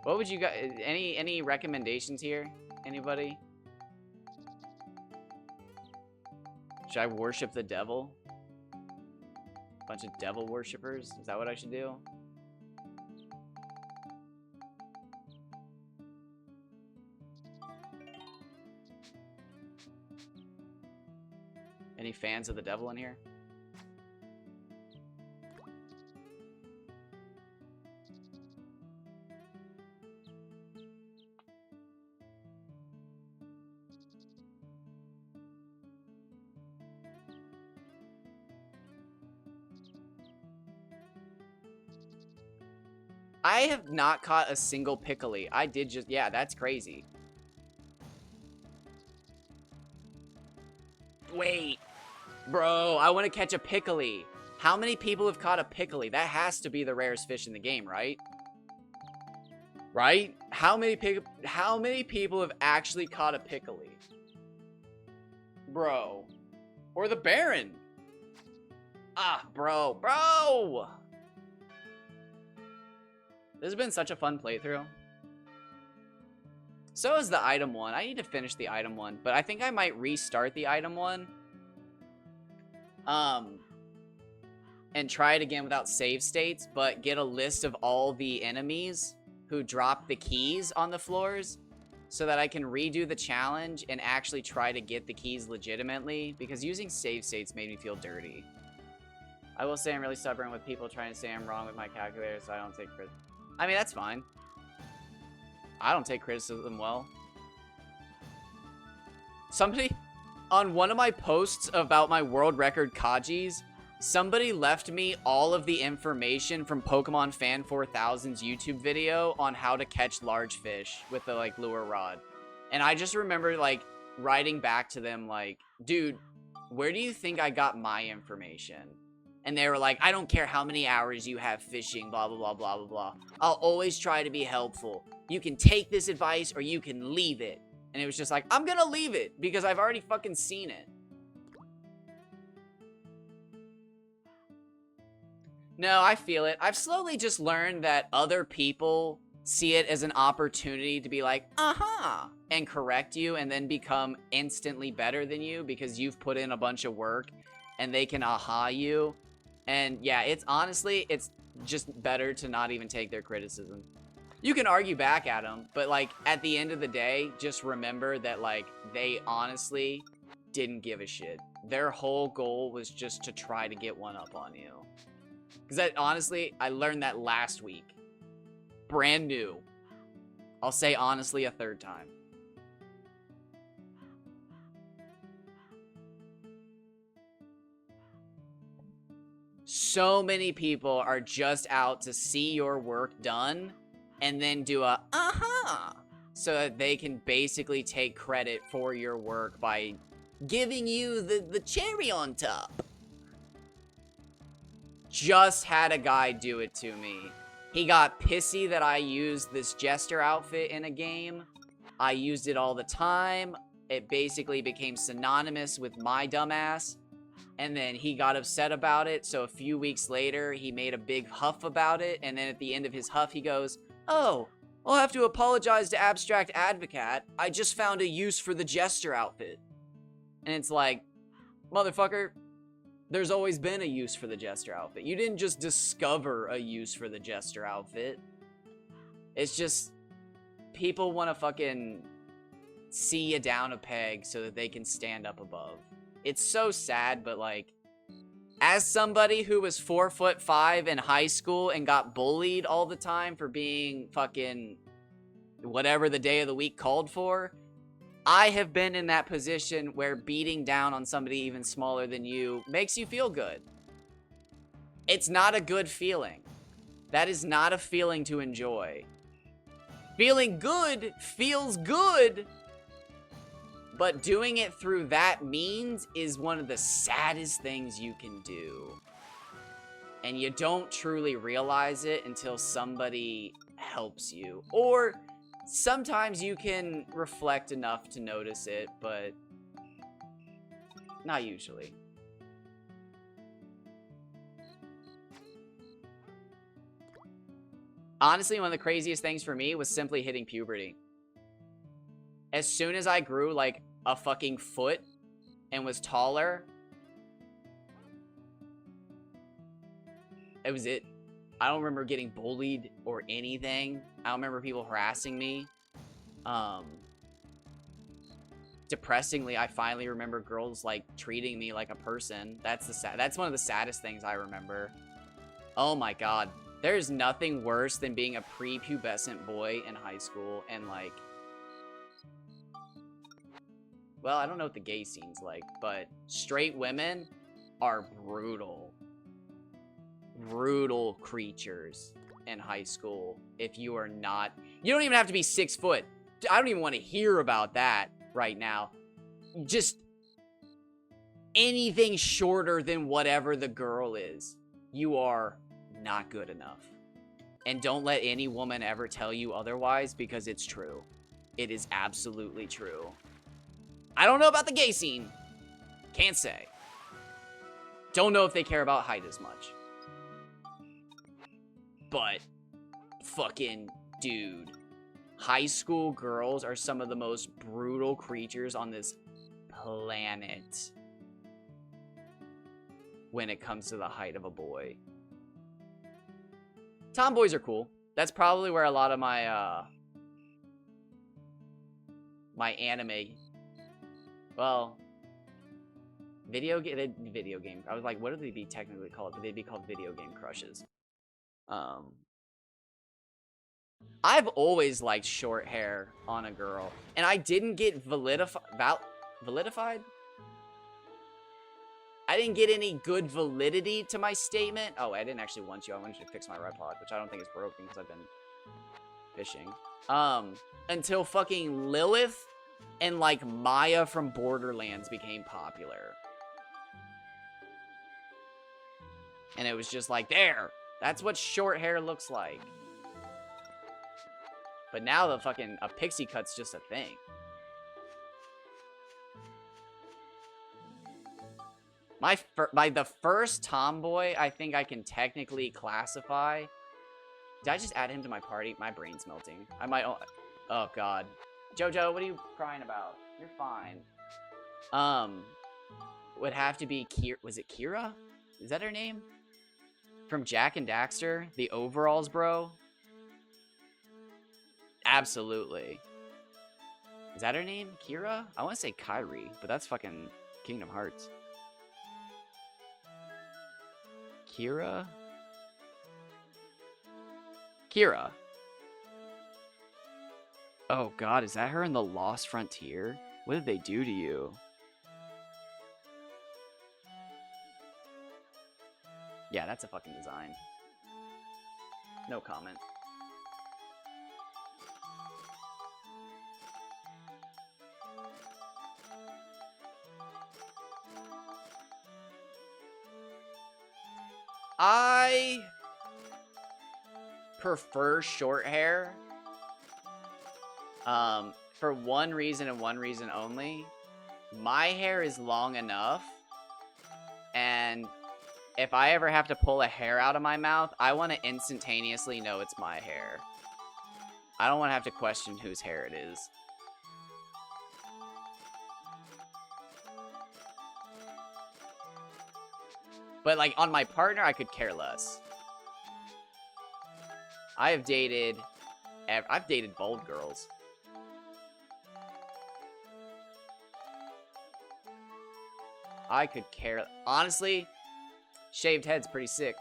What would you guys... Any recommendations here? Anybody? Should I worship the devil? Bunch of devil worshippers? Is that what I should do? Any fans of the devil in here? I have not caught a single Piccoli. I did just... Yeah, that's crazy. Wait. Bro, I want to catch a Piccoli. How many people have caught a Piccoli? That has to be the rarest fish in the game, right? Right? How many people have actually caught a Piccoli? Bro. Or the Baron. Ah, bro. Bro! This has been such a fun playthrough. So is the item one. I need to finish the item one, but I think I might restart the item one. And try it again without save states, but get a list of all the enemies who drop the keys on the floors so that I can redo the challenge and actually try to get the keys legitimately, because using save states made me feel dirty. I will say I'm really stubborn with people trying to say I'm wrong with my calculator, so I don't take credit. I mean, that's fine. I don't take criticism well. Somebody, on one of my posts about my world record Kajis, somebody left me all of the information from Pokemon Fan 4000's YouTube video on how to catch large fish with the, like, lure rod. And I just remember, like, writing back to them, like, dude, where do you think I got my information? And they were like, I don't care how many hours you have fishing, blah, blah, blah, blah, blah, blah. I'll always try to be helpful. You can take this advice or you can leave it. And it was just like, I'm gonna leave it because I've already fucking seen it. No, I feel it. I've slowly just learned that other people see it as an opportunity to be like, uh-huh, and correct you and then become instantly better than you because you've put in a bunch of work and they can aha you. And yeah, it's honestly, it's just better to not even take their criticism. You can argue back at them, but like at the end of the day, just remember that like they honestly didn't give a shit. Their whole goal was just to try to get one up on you. Because that honestly, I learned that last week. brand new. I'll say honestly a third time. So many people are just out to see your work done and then do a so that they can basically take credit for your work by giving you the cherry on top. Just had a guy do it to me. He got pissy that I used this jester outfit in a game. I used it all the time. It basically became synonymous with my dumbass. And then he got upset about it, so a few weeks later, he made a big huff about it, and then at the end of his huff, he goes, "Oh, I'll have to apologize to Abstract Advocat. I just found a use for the jester outfit." And it's like, motherfucker, there's always been a use for the jester outfit. You didn't just discover a use for the jester outfit. It's just, people want to fucking see you down a peg so that they can stand up above. It's so sad, but like, as somebody who was 4'5" in high school and got bullied all the time for being fucking whatever the day of the week called for, I have been in that position where beating down on somebody even smaller than you makes you feel good. It's not a good feeling. That is not a feeling to enjoy. Feeling good feels good, but doing it through that means is one of the saddest things you can do. And you don't truly realize it until somebody helps you. Or sometimes you can reflect enough to notice it, but not usually. Honestly, one of the craziest things for me was simply hitting puberty. As soon as I grew like a fucking foot and was taller, it was it. I don't remember getting bullied or anything. I don't remember people harassing me. Depressingly, I finally remember girls like treating me like a person. That's one of the saddest things I remember. Oh my god. There's nothing worse than being a prepubescent boy in high school and like, well, I don't know what the gay scene's like, but straight women are brutal. Brutal creatures in high school. If you are not... You don't even have to be 6 foot. I don't even want to hear about that right now. Just anything shorter than whatever the girl is, you are not good enough. And don't let any woman ever tell you otherwise, because it's true. It is absolutely true. I don't know about the gay scene. Can't say. Don't know if they care about height as much. But, fucking dude. High school girls are some of the most brutal creatures on this planet when it comes to the height of a boy. Tomboys are cool. That's probably where a lot of my, my anime... Well, video game. I was like, what would they be technically called? Would they be called video game crushes? I've always liked short hair on a girl, and I didn't get validified. I didn't get any good validity to my statement. Oh, I didn't actually want you. I wanted you to fix my RedPod, which I don't think is broken because I've been fishing. Until fucking Lilith and like Maya from Borderlands became popular. And it was just like, there, that's what short hair looks like. But now the fucking, a pixie cut's just a thing. The first tomboy I think I can technically classify. Did I just add him to my party? My brain's melting. I might, oh god. Jojo, what are you crying about? You're fine. Would have to be was it Kira? Is that her name? From Jak and Daxter? The overalls, bro? Absolutely. Is that her name? Kira? I want to say Kairi, but that's fucking Kingdom Hearts. Kira? Kira. Oh god, is that her in the Lost Frontier? What did they do to you? Yeah, that's a fucking design. No comment. I prefer short hair. For one reason and one reason only. My hair is long enough, and if I ever have to pull a hair out of my mouth, I want to instantaneously know it's my hair. I don't want to have to question whose hair it is. But, like, on my partner, I could care less. I've dated bald girls. I could care. Honestly, shaved head's pretty sick.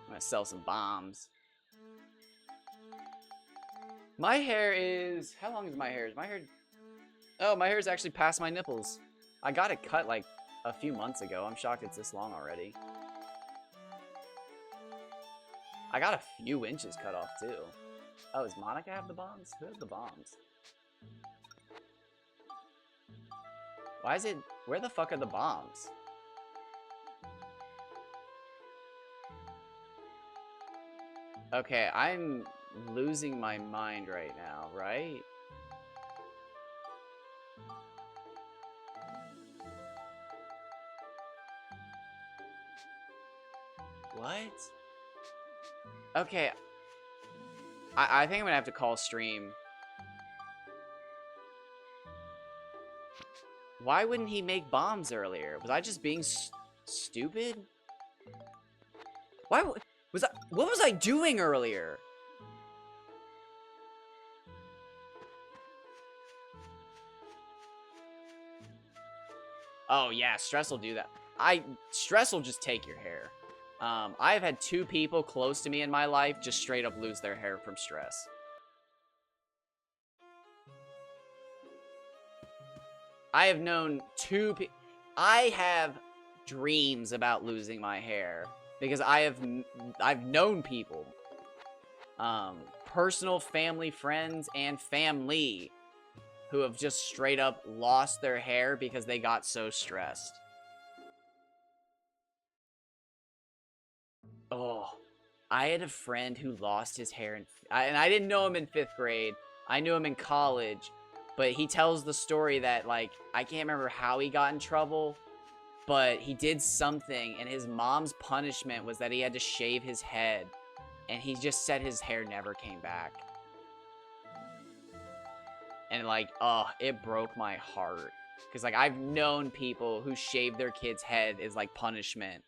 I'm gonna sell some bombs. My hair is... How long is my hair? Is my hair... Oh, my hair is actually past my nipples. I got it cut like a few months ago. I'm shocked it's this long already. I got a few inches cut off too. Oh, does Monica have the bombs? Who has the bombs? Why is it... Where the fuck are the bombs? Okay, I'm losing my mind right now, right? What? Okay. I think I'm gonna have to call stream. Why wouldn't he make bombs earlier? Was I just being stupid? Why was I... What was I doing earlier? Oh yeah, stress will do that. Stress will just take your hair. I've had 2 people close to me in my life just straight up lose their hair from stress. I have known 2 people. I have dreams about losing my hair because I've known people, personal family, friends, and family who have just straight up lost their hair because they got so stressed. Oh, I had a friend who lost his hair, and I didn't know him in 5th grade. I knew him in college, but he tells the story that, like, I can't remember how he got in trouble, but he did something, and his mom's punishment was that he had to shave his head, and he just said his hair never came back. And, like, oh, it broke my heart. Because, like, I've known people who shave their kid's head as, like, punishment.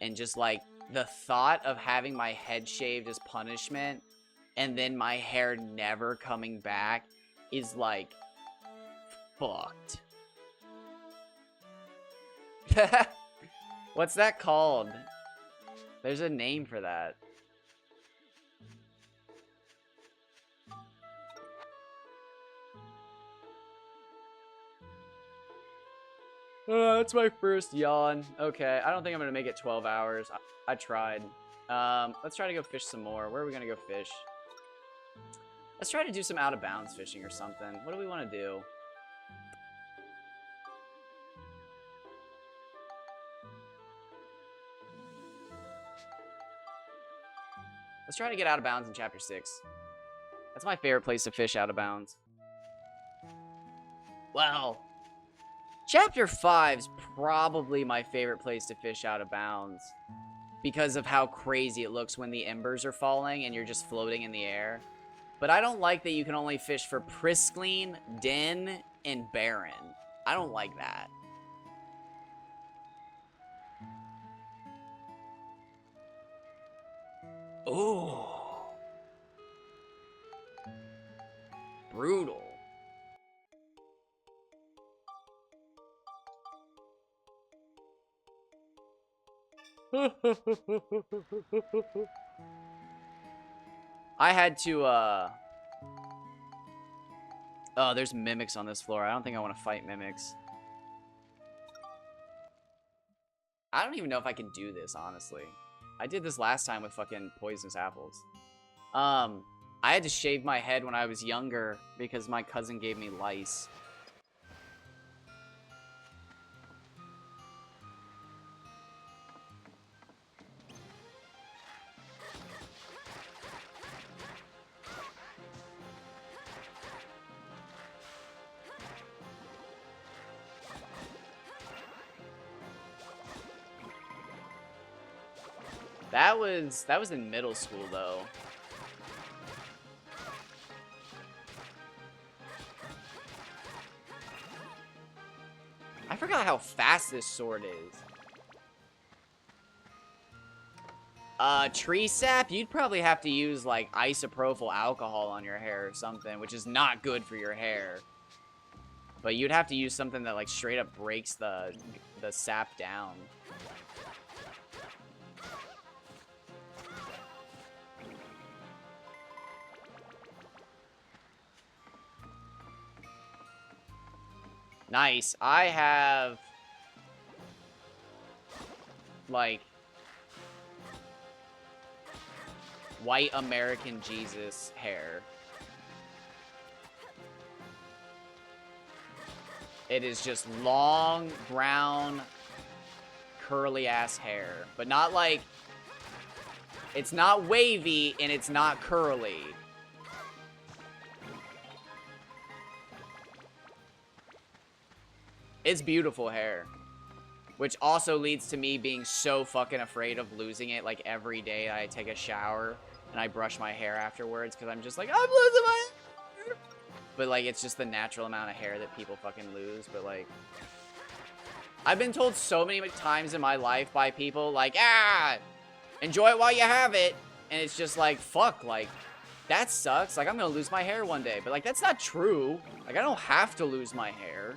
And just, like, the thought of having my head shaved as punishment and then my hair never coming back is, like, fucked. What's that called? There's a name for that. That's my first yawn. Okay, I don't think I'm gonna make it 12 hours. I tried. Let's try to go fish some more. Where are we gonna go fish? Let's try to do some out-of-bounds fishing or something. What do we want to do? Let's try to get out of bounds in Chapter 6. That's my favorite place to fish out of bounds. Well, Chapter 5's probably my favorite place to fish out of bounds because of how crazy it looks when the embers are falling and you're just floating in the air. But I don't like that you can only fish for Priscline, Den, and Barren. I don't like that. Oh. Brutal. I had to, Oh, there's mimics on this floor. I don't think I want to fight mimics. I don't even know if I can do this, honestly. I did this last time with fucking poisonous apples. I had to shave my head when I was younger because my cousin gave me lice. That was in middle school though. I forgot how fast this sword is. Tree sap, you'd probably have to use like isopropyl alcohol on your hair or something, which is not good for your hair. But you'd have to use something that like straight up breaks the sap down. Nice. I have like white American Jesus hair. It is just long, brown, curly ass hair, but not like, it's not wavy and it's not curly. It's beautiful hair. Which also leads to me being so fucking afraid of losing it, like, every day I take a shower and I brush my hair afterwards, because I'm just like, I'm losing my hair! But, like, it's just the natural amount of hair that people fucking lose, but, like... I've been told so many times in my life by people, like, enjoy it while you have it! And it's just like, fuck, like, that sucks. Like, I'm gonna lose my hair one day. But, like, that's not true. Like, I don't have to lose my hair.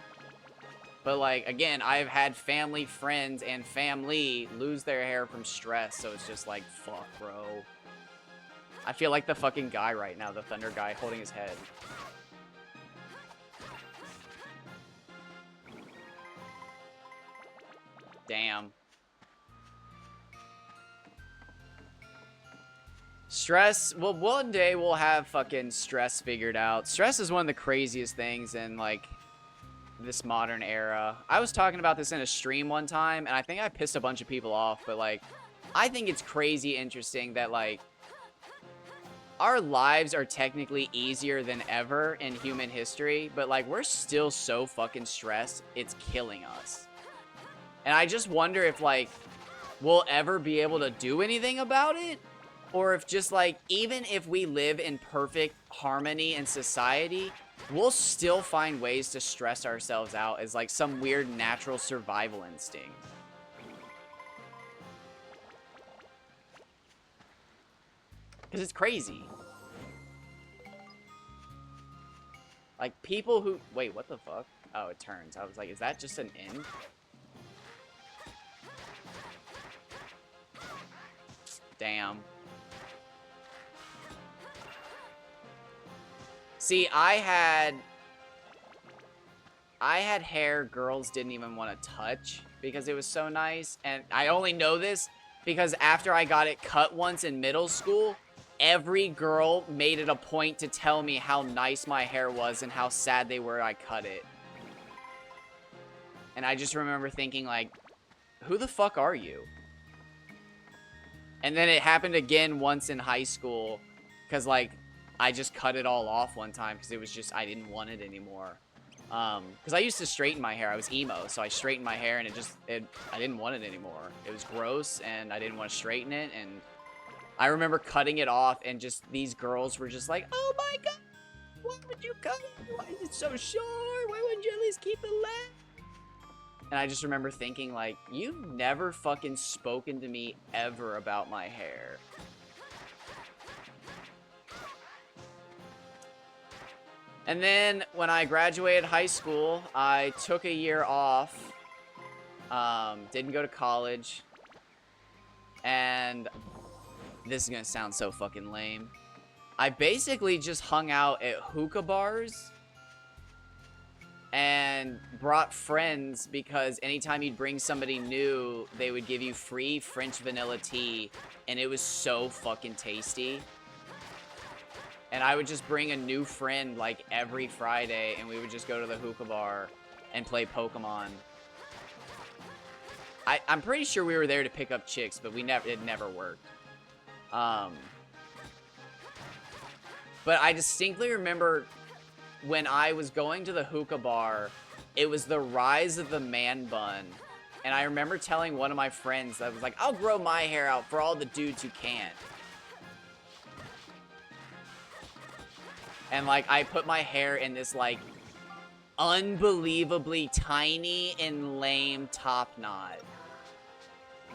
But, like, again, I've had family, friends, and family lose their hair from stress, so it's just like, fuck, bro. I feel like the fucking guy right now, the thunder guy, holding his head. Damn. Stress, well, one day we'll have fucking stress figured out. Stress is one of the craziest things in, like... this modern era. I was talking about this in a stream one time, and I think I pissed a bunch of people off, but, like, I think it's crazy interesting that, like, our lives are technically easier than ever in human history, but, like, we're still so fucking stressed, it's killing us. And I just wonder if, like, we'll ever be able to do anything about it, or if just, like, even if we live in perfect harmony in society, we'll still find ways to stress ourselves out as, like, some weird natural survival instinct. Because it's crazy. Like, people who... Wait, what the fuck? Oh, it turns. I was like, is that just an end? Damn. See, I had hair girls didn't even want to touch because it was so nice. And I only know this because after I got it cut once in middle school, every girl made it a point to tell me how nice my hair was and how sad they were I cut it. And I just remember thinking, like, who the fuck are you? And then it happened again once in high school because, like, I just cut it all off one time because it was just, I didn't want it anymore. Because I used to straighten my hair. I was emo, so I straightened my hair and I didn't want it anymore. It was gross and I didn't want to straighten it. And I remember cutting it off and just, these girls were just like, oh my god, why would you cut it? Why is it so short? Why wouldn't you at least keep it left? And I just remember thinking, like, you've never fucking spoken to me ever about my hair. And then when I graduated high school, I took a year off. Didn't go to college. And this is gonna sound so fucking lame. I basically just hung out at hookah bars and brought friends because anytime you'd bring somebody new, they would give you free French vanilla tea, and it was so fucking tasty. And I would just bring a new friend like every Friday, and we would just go to the hookah bar and play Pokemon. I'm pretty sure we were there to pick up chicks, but it never worked. But I distinctly remember when I was going to the hookah bar, it was the rise of the man bun. And I remember telling one of my friends that was like, I'll grow my hair out for all the dudes who can't. And like, I put my hair in this like unbelievably tiny and lame top knot.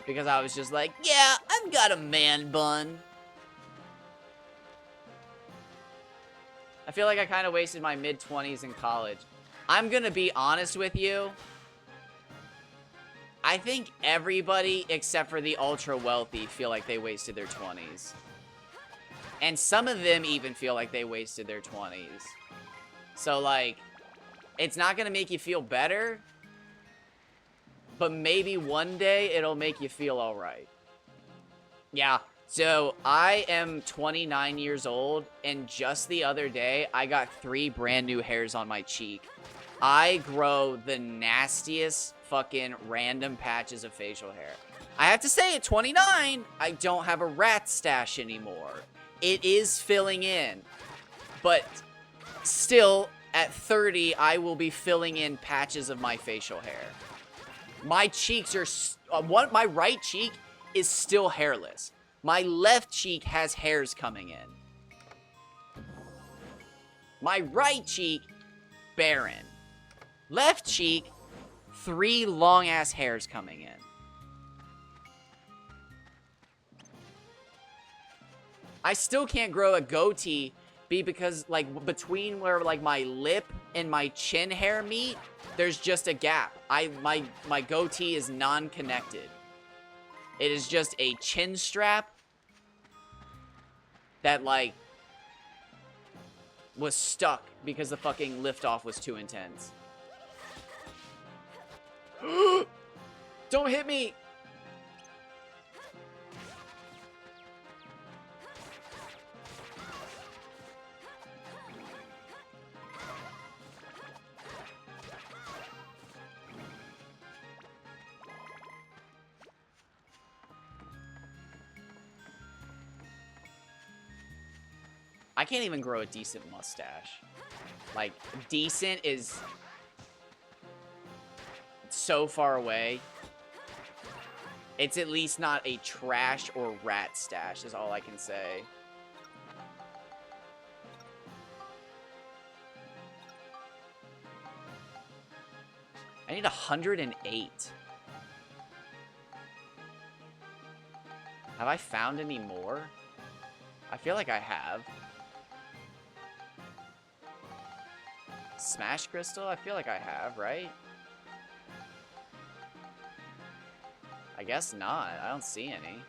Because I was just like, yeah, I've got a man bun. I feel like I kind of wasted my mid-20s in college. I'm gonna be honest with you. I think everybody except for the ultra-wealthy feel like they wasted their 20s. And some of them even feel like they wasted their 20s. So, like, it's not gonna make you feel better, but maybe one day it'll make you feel alright. Yeah. So, I am 29 years old, and just the other day, I got 3 brand new hairs on my cheek. I grow the nastiest fucking random patches of facial hair. I have to say, at 29, I don't have a rat stash anymore. It is filling in. But still, at 30, I will be filling in patches of my facial hair. My cheeks are... my right cheek is still hairless. My left cheek has hairs coming in. My right cheek, barren. Left cheek, 3 long-ass hairs coming in. I still can't grow a goatee because, like, between where, like, my lip and my chin hair meet, there's just a gap. My goatee is non-connected. It is just a chin strap that, like, was stuck because the fucking liftoff was too intense. Don't hit me! I can't even grow a decent mustache. Like, decent is so far away. It's at least not a trash or rat stash, is all I can say. I need 108. Have I found any more? I feel like I have. Smash Crystal? I feel like I have, right? I guess not. I don't see any.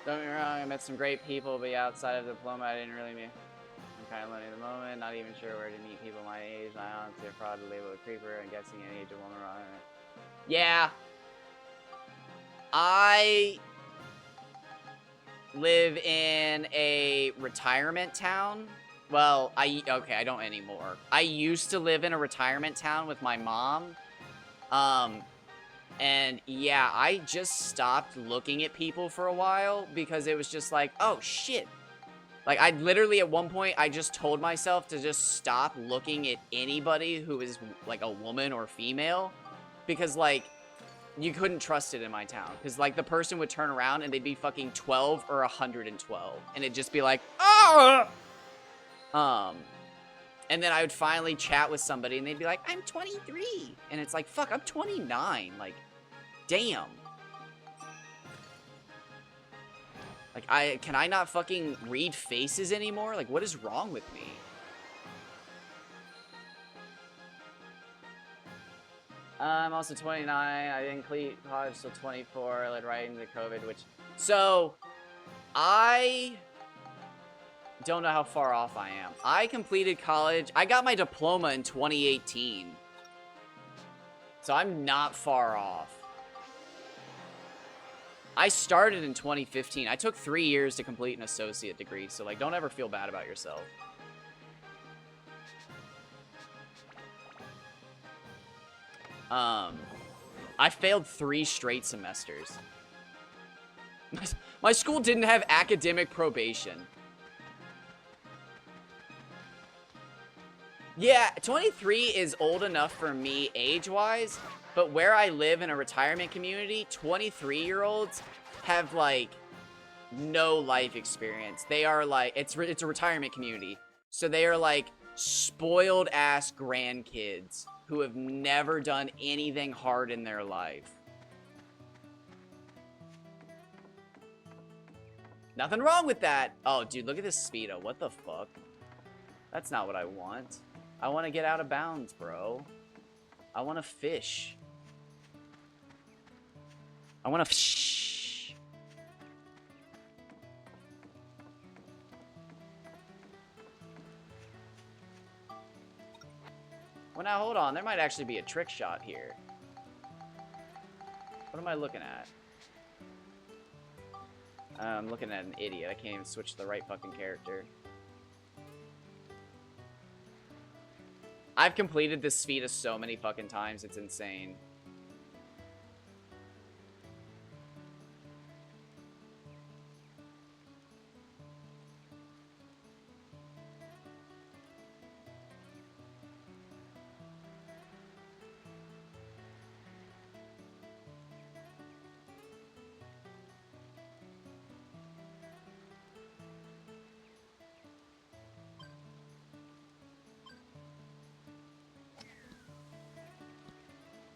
Don't get me wrong, I met some great people, but yeah, outside of the diploma, I didn't really meet. I'm kind of lonely at the moment, not even sure where to meet people my age. I honestly are proud to label a creeper, and guessing an age of woman wrong. Yeah. I live in a retirement town. Well, okay, I don't anymore. I used to live in a retirement town with my mom. And yeah, I just stopped looking at people for a while because it was just like, oh shit. Like, I literally, at one point, I just told myself to just stop looking at anybody who is, like, a woman or female. Because, like, you couldn't trust it in my town. Because, like, the person would turn around and they'd be fucking 12 or 112. And it'd just be like, oh! And then I would finally chat with somebody and they'd be like, I'm 23. And it's like, fuck, I'm 29. Like, damn. Like, can I not fucking read faces anymore? Like, what is wrong with me? I'm also 29. I didn't complete college till 24. I led right into COVID, which... So, I don't know how far off I am. I completed college. I got my diploma in 2018. So I'm not far off. I started in 2015. I took 3 years to complete an associate degree, so, like, don't ever feel bad about yourself. I failed 3 straight semesters. My school didn't have academic probation. Yeah, 23 is old enough for me age-wise, but where I live in a retirement community, 23-year-olds have, like, no life experience. They are, like, it's a retirement community. So they are, like, spoiled-ass grandkids who have never done anything hard in their life. Nothing wrong with that. Oh, dude, look at this Speedo. What the fuck? That's not what I want. I want to get out of bounds, bro. I want to fish. I want to fish. Well, now, hold on. There might actually be a trick shot here. What am I looking at? I'm looking at an idiot. I can't even switch to the right fucking character. I've completed this Spheda so many fucking times, it's insane.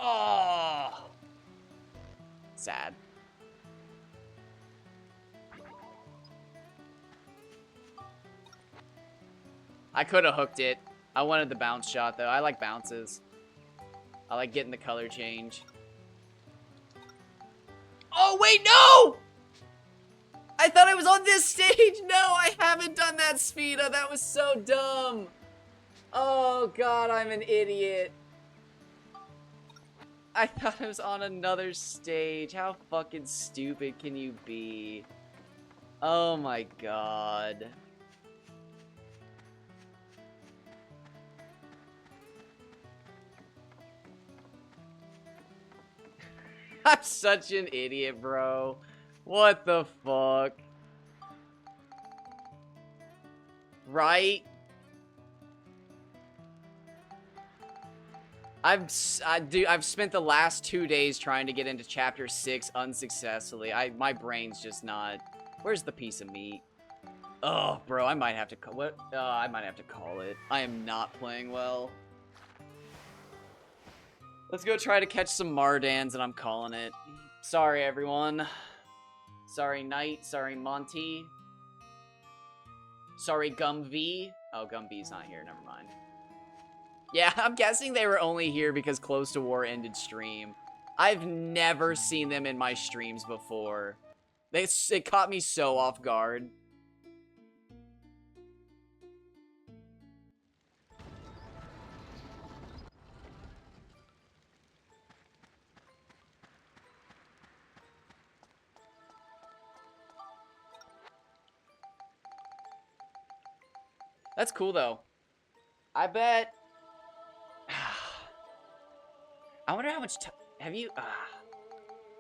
Oh! Sad. I could have hooked it. I wanted the bounce shot, though. I like bounces. I like getting the color change. Oh, wait, no! I thought I was on this stage! No, I haven't done that, Spheda. That was so dumb. Oh, God, I'm an idiot. I thought I was on another stage. How fucking stupid can you be? Oh my god. I'm such an idiot, bro. What the fuck? Right? I've spent the last 2 days trying to get into chapter 6 unsuccessfully. My brain's just not. Where's the piece of meat? Oh, bro, I might have to call what? I might have to call it. I am not playing well. Let's go try to catch some Mardans, and I'm calling it. Sorry, everyone. Sorry, Knight. Sorry, Monty. Sorry, Gumv. Oh, Gumv's not here. Never mind. Yeah, I'm guessing they were only here because Close to War ended stream. I've never seen them in my streams before. It caught me so off guard. That's cool, though. I bet... I wonder how much time... Have you...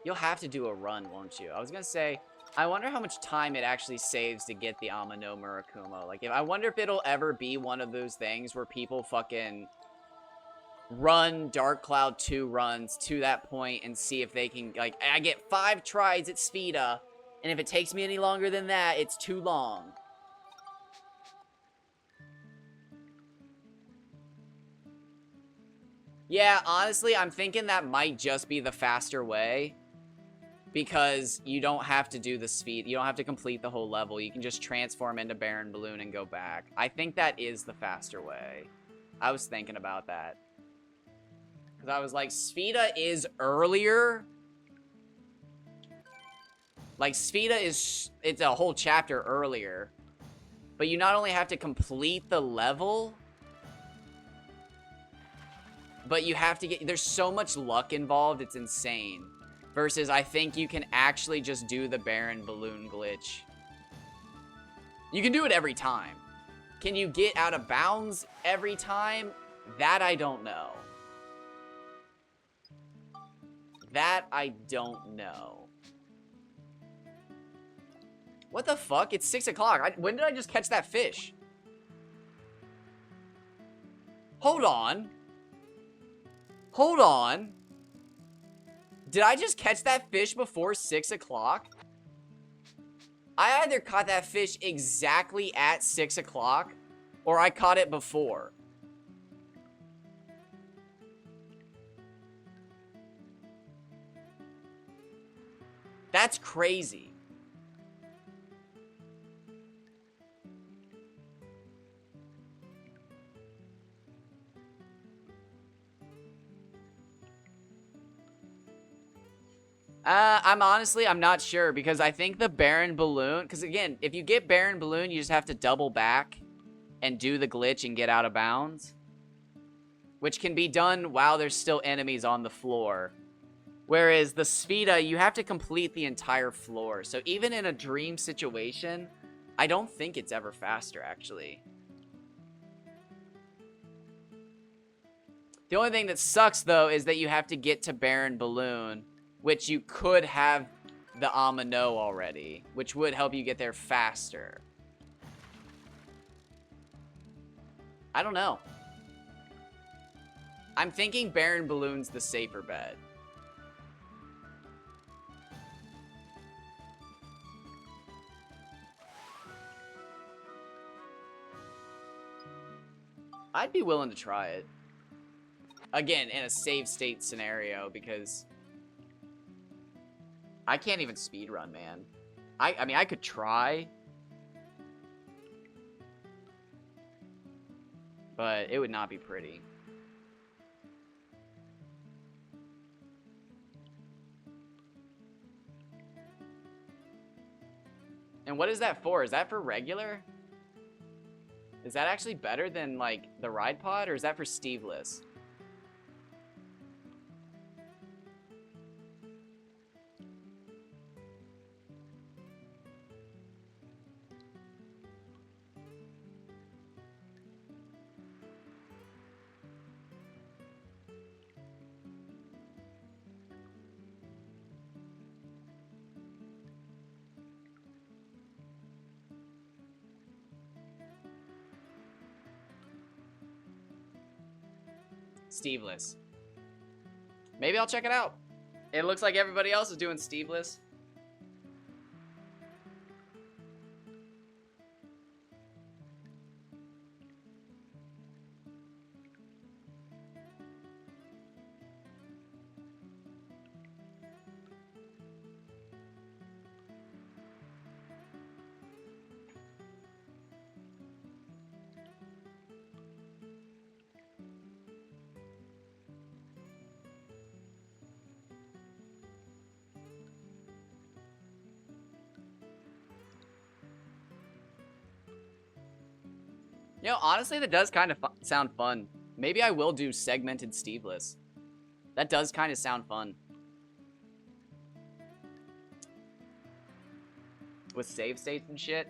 You'll have to do a run, won't you? I was gonna say, I wonder how much time it actually saves to get the Amano Murakumo. Like, I wonder if it'll ever be one of those things where people fucking run Dark Cloud 2 runs to that point and see if they can, like, I get 5 tries at Sphida, and if it takes me any longer than that, it's too long. Yeah, honestly, I'm thinking that might just be the faster way. Because you don't have to do the speed. You don't have to complete the whole level. You can just transform into Baron Balloon and go back. I think that is the faster way. I was thinking about that. Because I was like, Sphida is earlier. Like, Sphida is... It's a whole chapter earlier. But you not only have to complete the level... But you have to get... There's so much luck involved, it's insane. Versus, I think you can actually just do the Baron Balloon glitch. You can do it every time. Can you get out of bounds every time? That I don't know. That I don't know. What the fuck? It's 6 o'clock. When did I just catch that fish? Hold on. Hold on. Did I just catch that fish before 6 o'clock? I either caught that fish exactly at 6 o'clock, or I caught it before. That's crazy. I'm not sure, because I think the Baron Balloon, because again, if you get Baron Balloon, you just have to double back and do the glitch and get out of bounds, which can be done while there's still enemies on the floor. Whereas the Sphida, you have to complete the entire floor. So even in a dream situation, I don't think it's ever faster, actually. The only thing that sucks, though, is that you have to get to Baron Balloon, which you could have the Amano already, which would help you get there faster. I don't know. I'm thinking Baron Balloon's the safer bet. I'd be willing to try it. Again, in a save state scenario, because I can't even speedrun, man. I mean, I could try, but it would not be pretty. And what is that for? Is that for regular? Is that actually better than, like, the ride pod, or is that for Steveless? Steveless. Maybe I'll check it out. It looks like everybody else is doing Steveless. You know, honestly, that does kind of sound fun. Maybe I will do segmented Steveless. That does kind of sound fun. With save states and shit.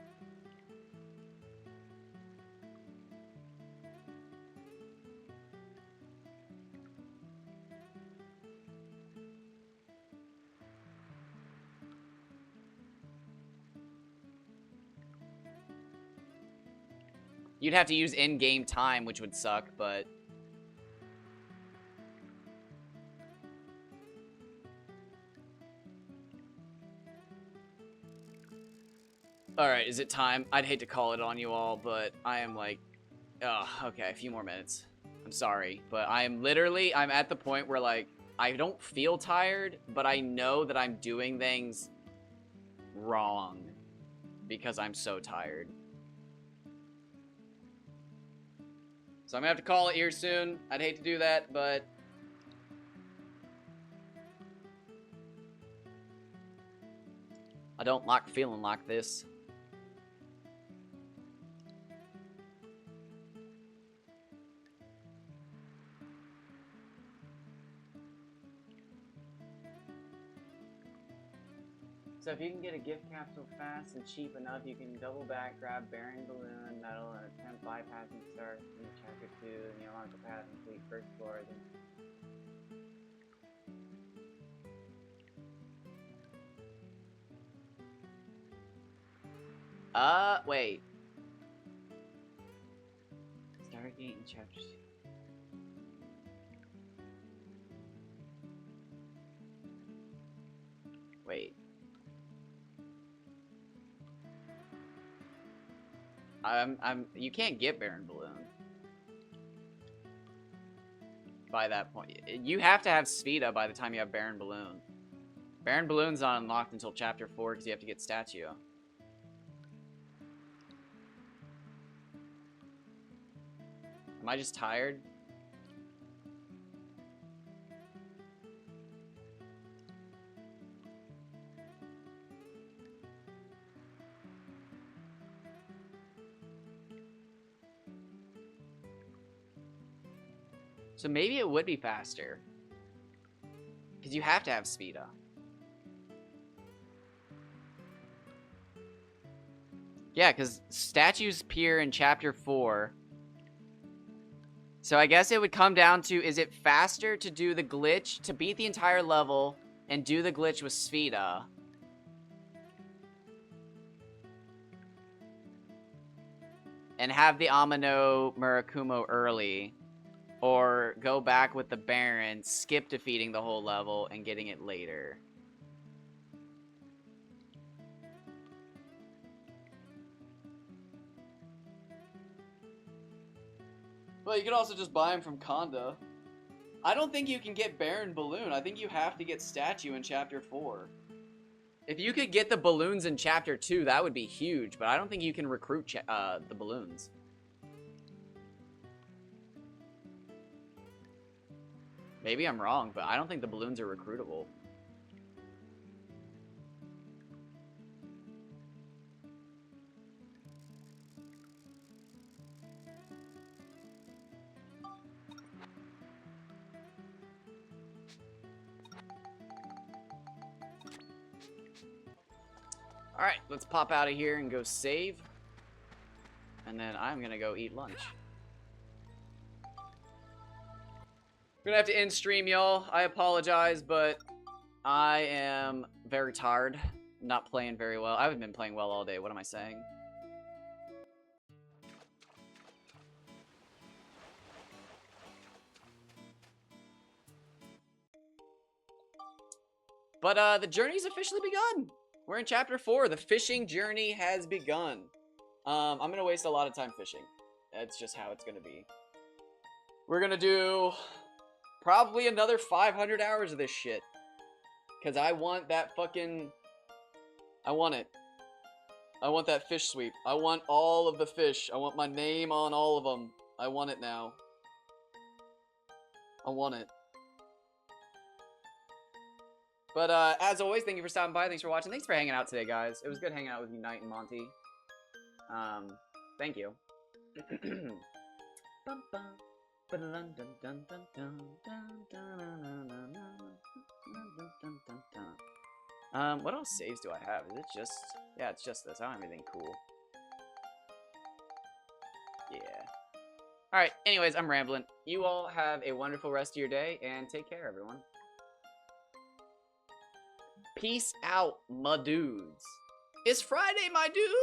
You'd have to use in-game time, which would suck, but... Alright, is it time? I'd hate to call it on you all, but I am like... Oh, okay, a few more minutes. I'm sorry, but I'm at the point where, like, I don't feel tired, but I know that I'm doing things wrong because I'm so tired. So I'm gonna have to call it here soon. I'd hate to do that, but... I don't like feeling like this. So if you can get a gift capsule fast and cheap enough, you can double back, grab Bearing Balloon, Medal, and attempt bypassing start in Chapter 2, and you'll unlock the path and complete first floor. Wait. Stargate in Chapter 2. Wait. You can't get Baron Balloon. By that point. You have to have Spheda by the time you have Baron Balloon. Baron Balloon's not unlocked until Chapter 4 because you have to get Statue. Am I just tired? So maybe it would be faster. Because you have to have Spheda. Yeah, because statues appear in Chapter 4. So I guess it would come down to, is it faster to do the glitch, to beat the entire level, and do the glitch with Spheda? And have the Amino Murakumo early. Or go back with the Baron, skip defeating the whole level, and getting it later. Well, you could also just buy him from Conda. I don't think you can get Baron Balloon. I think you have to get Statue in Chapter 4. If you could get the balloons in Chapter 2, that would be huge, but I don't think you can recruit the balloons. Maybe I'm wrong, but I don't think the balloons are recruitable. Alright, let's pop out of here and go save. And then I'm gonna go eat lunch. We're gonna have to end stream, y'all. I apologize, but I am very tired. Not playing very well. I haven't been playing well all day. What am I saying? But the journey's officially begun. We're in Chapter 4. The fishing journey has begun. I'm gonna waste a lot of time fishing. That's just how it's gonna be. We're gonna do probably another 500 hours of this shit. Because I want that fucking... I want it. I want that fish sweep. I want all of the fish. I want my name on all of them. I want it now. I want it. But as always, thank you for stopping by. Thanks for watching. Thanks for hanging out today, guys. It was good hanging out with you, Knight and Monty. Thank you. What else saves do I have? Is it just... Yeah, it's just this. I don't have anything cool. Yeah. Alright, anyways, I'm rambling. You all have a wonderful rest of your day, and take care, everyone. Peace out, my dudes. It's Friday, my dudes!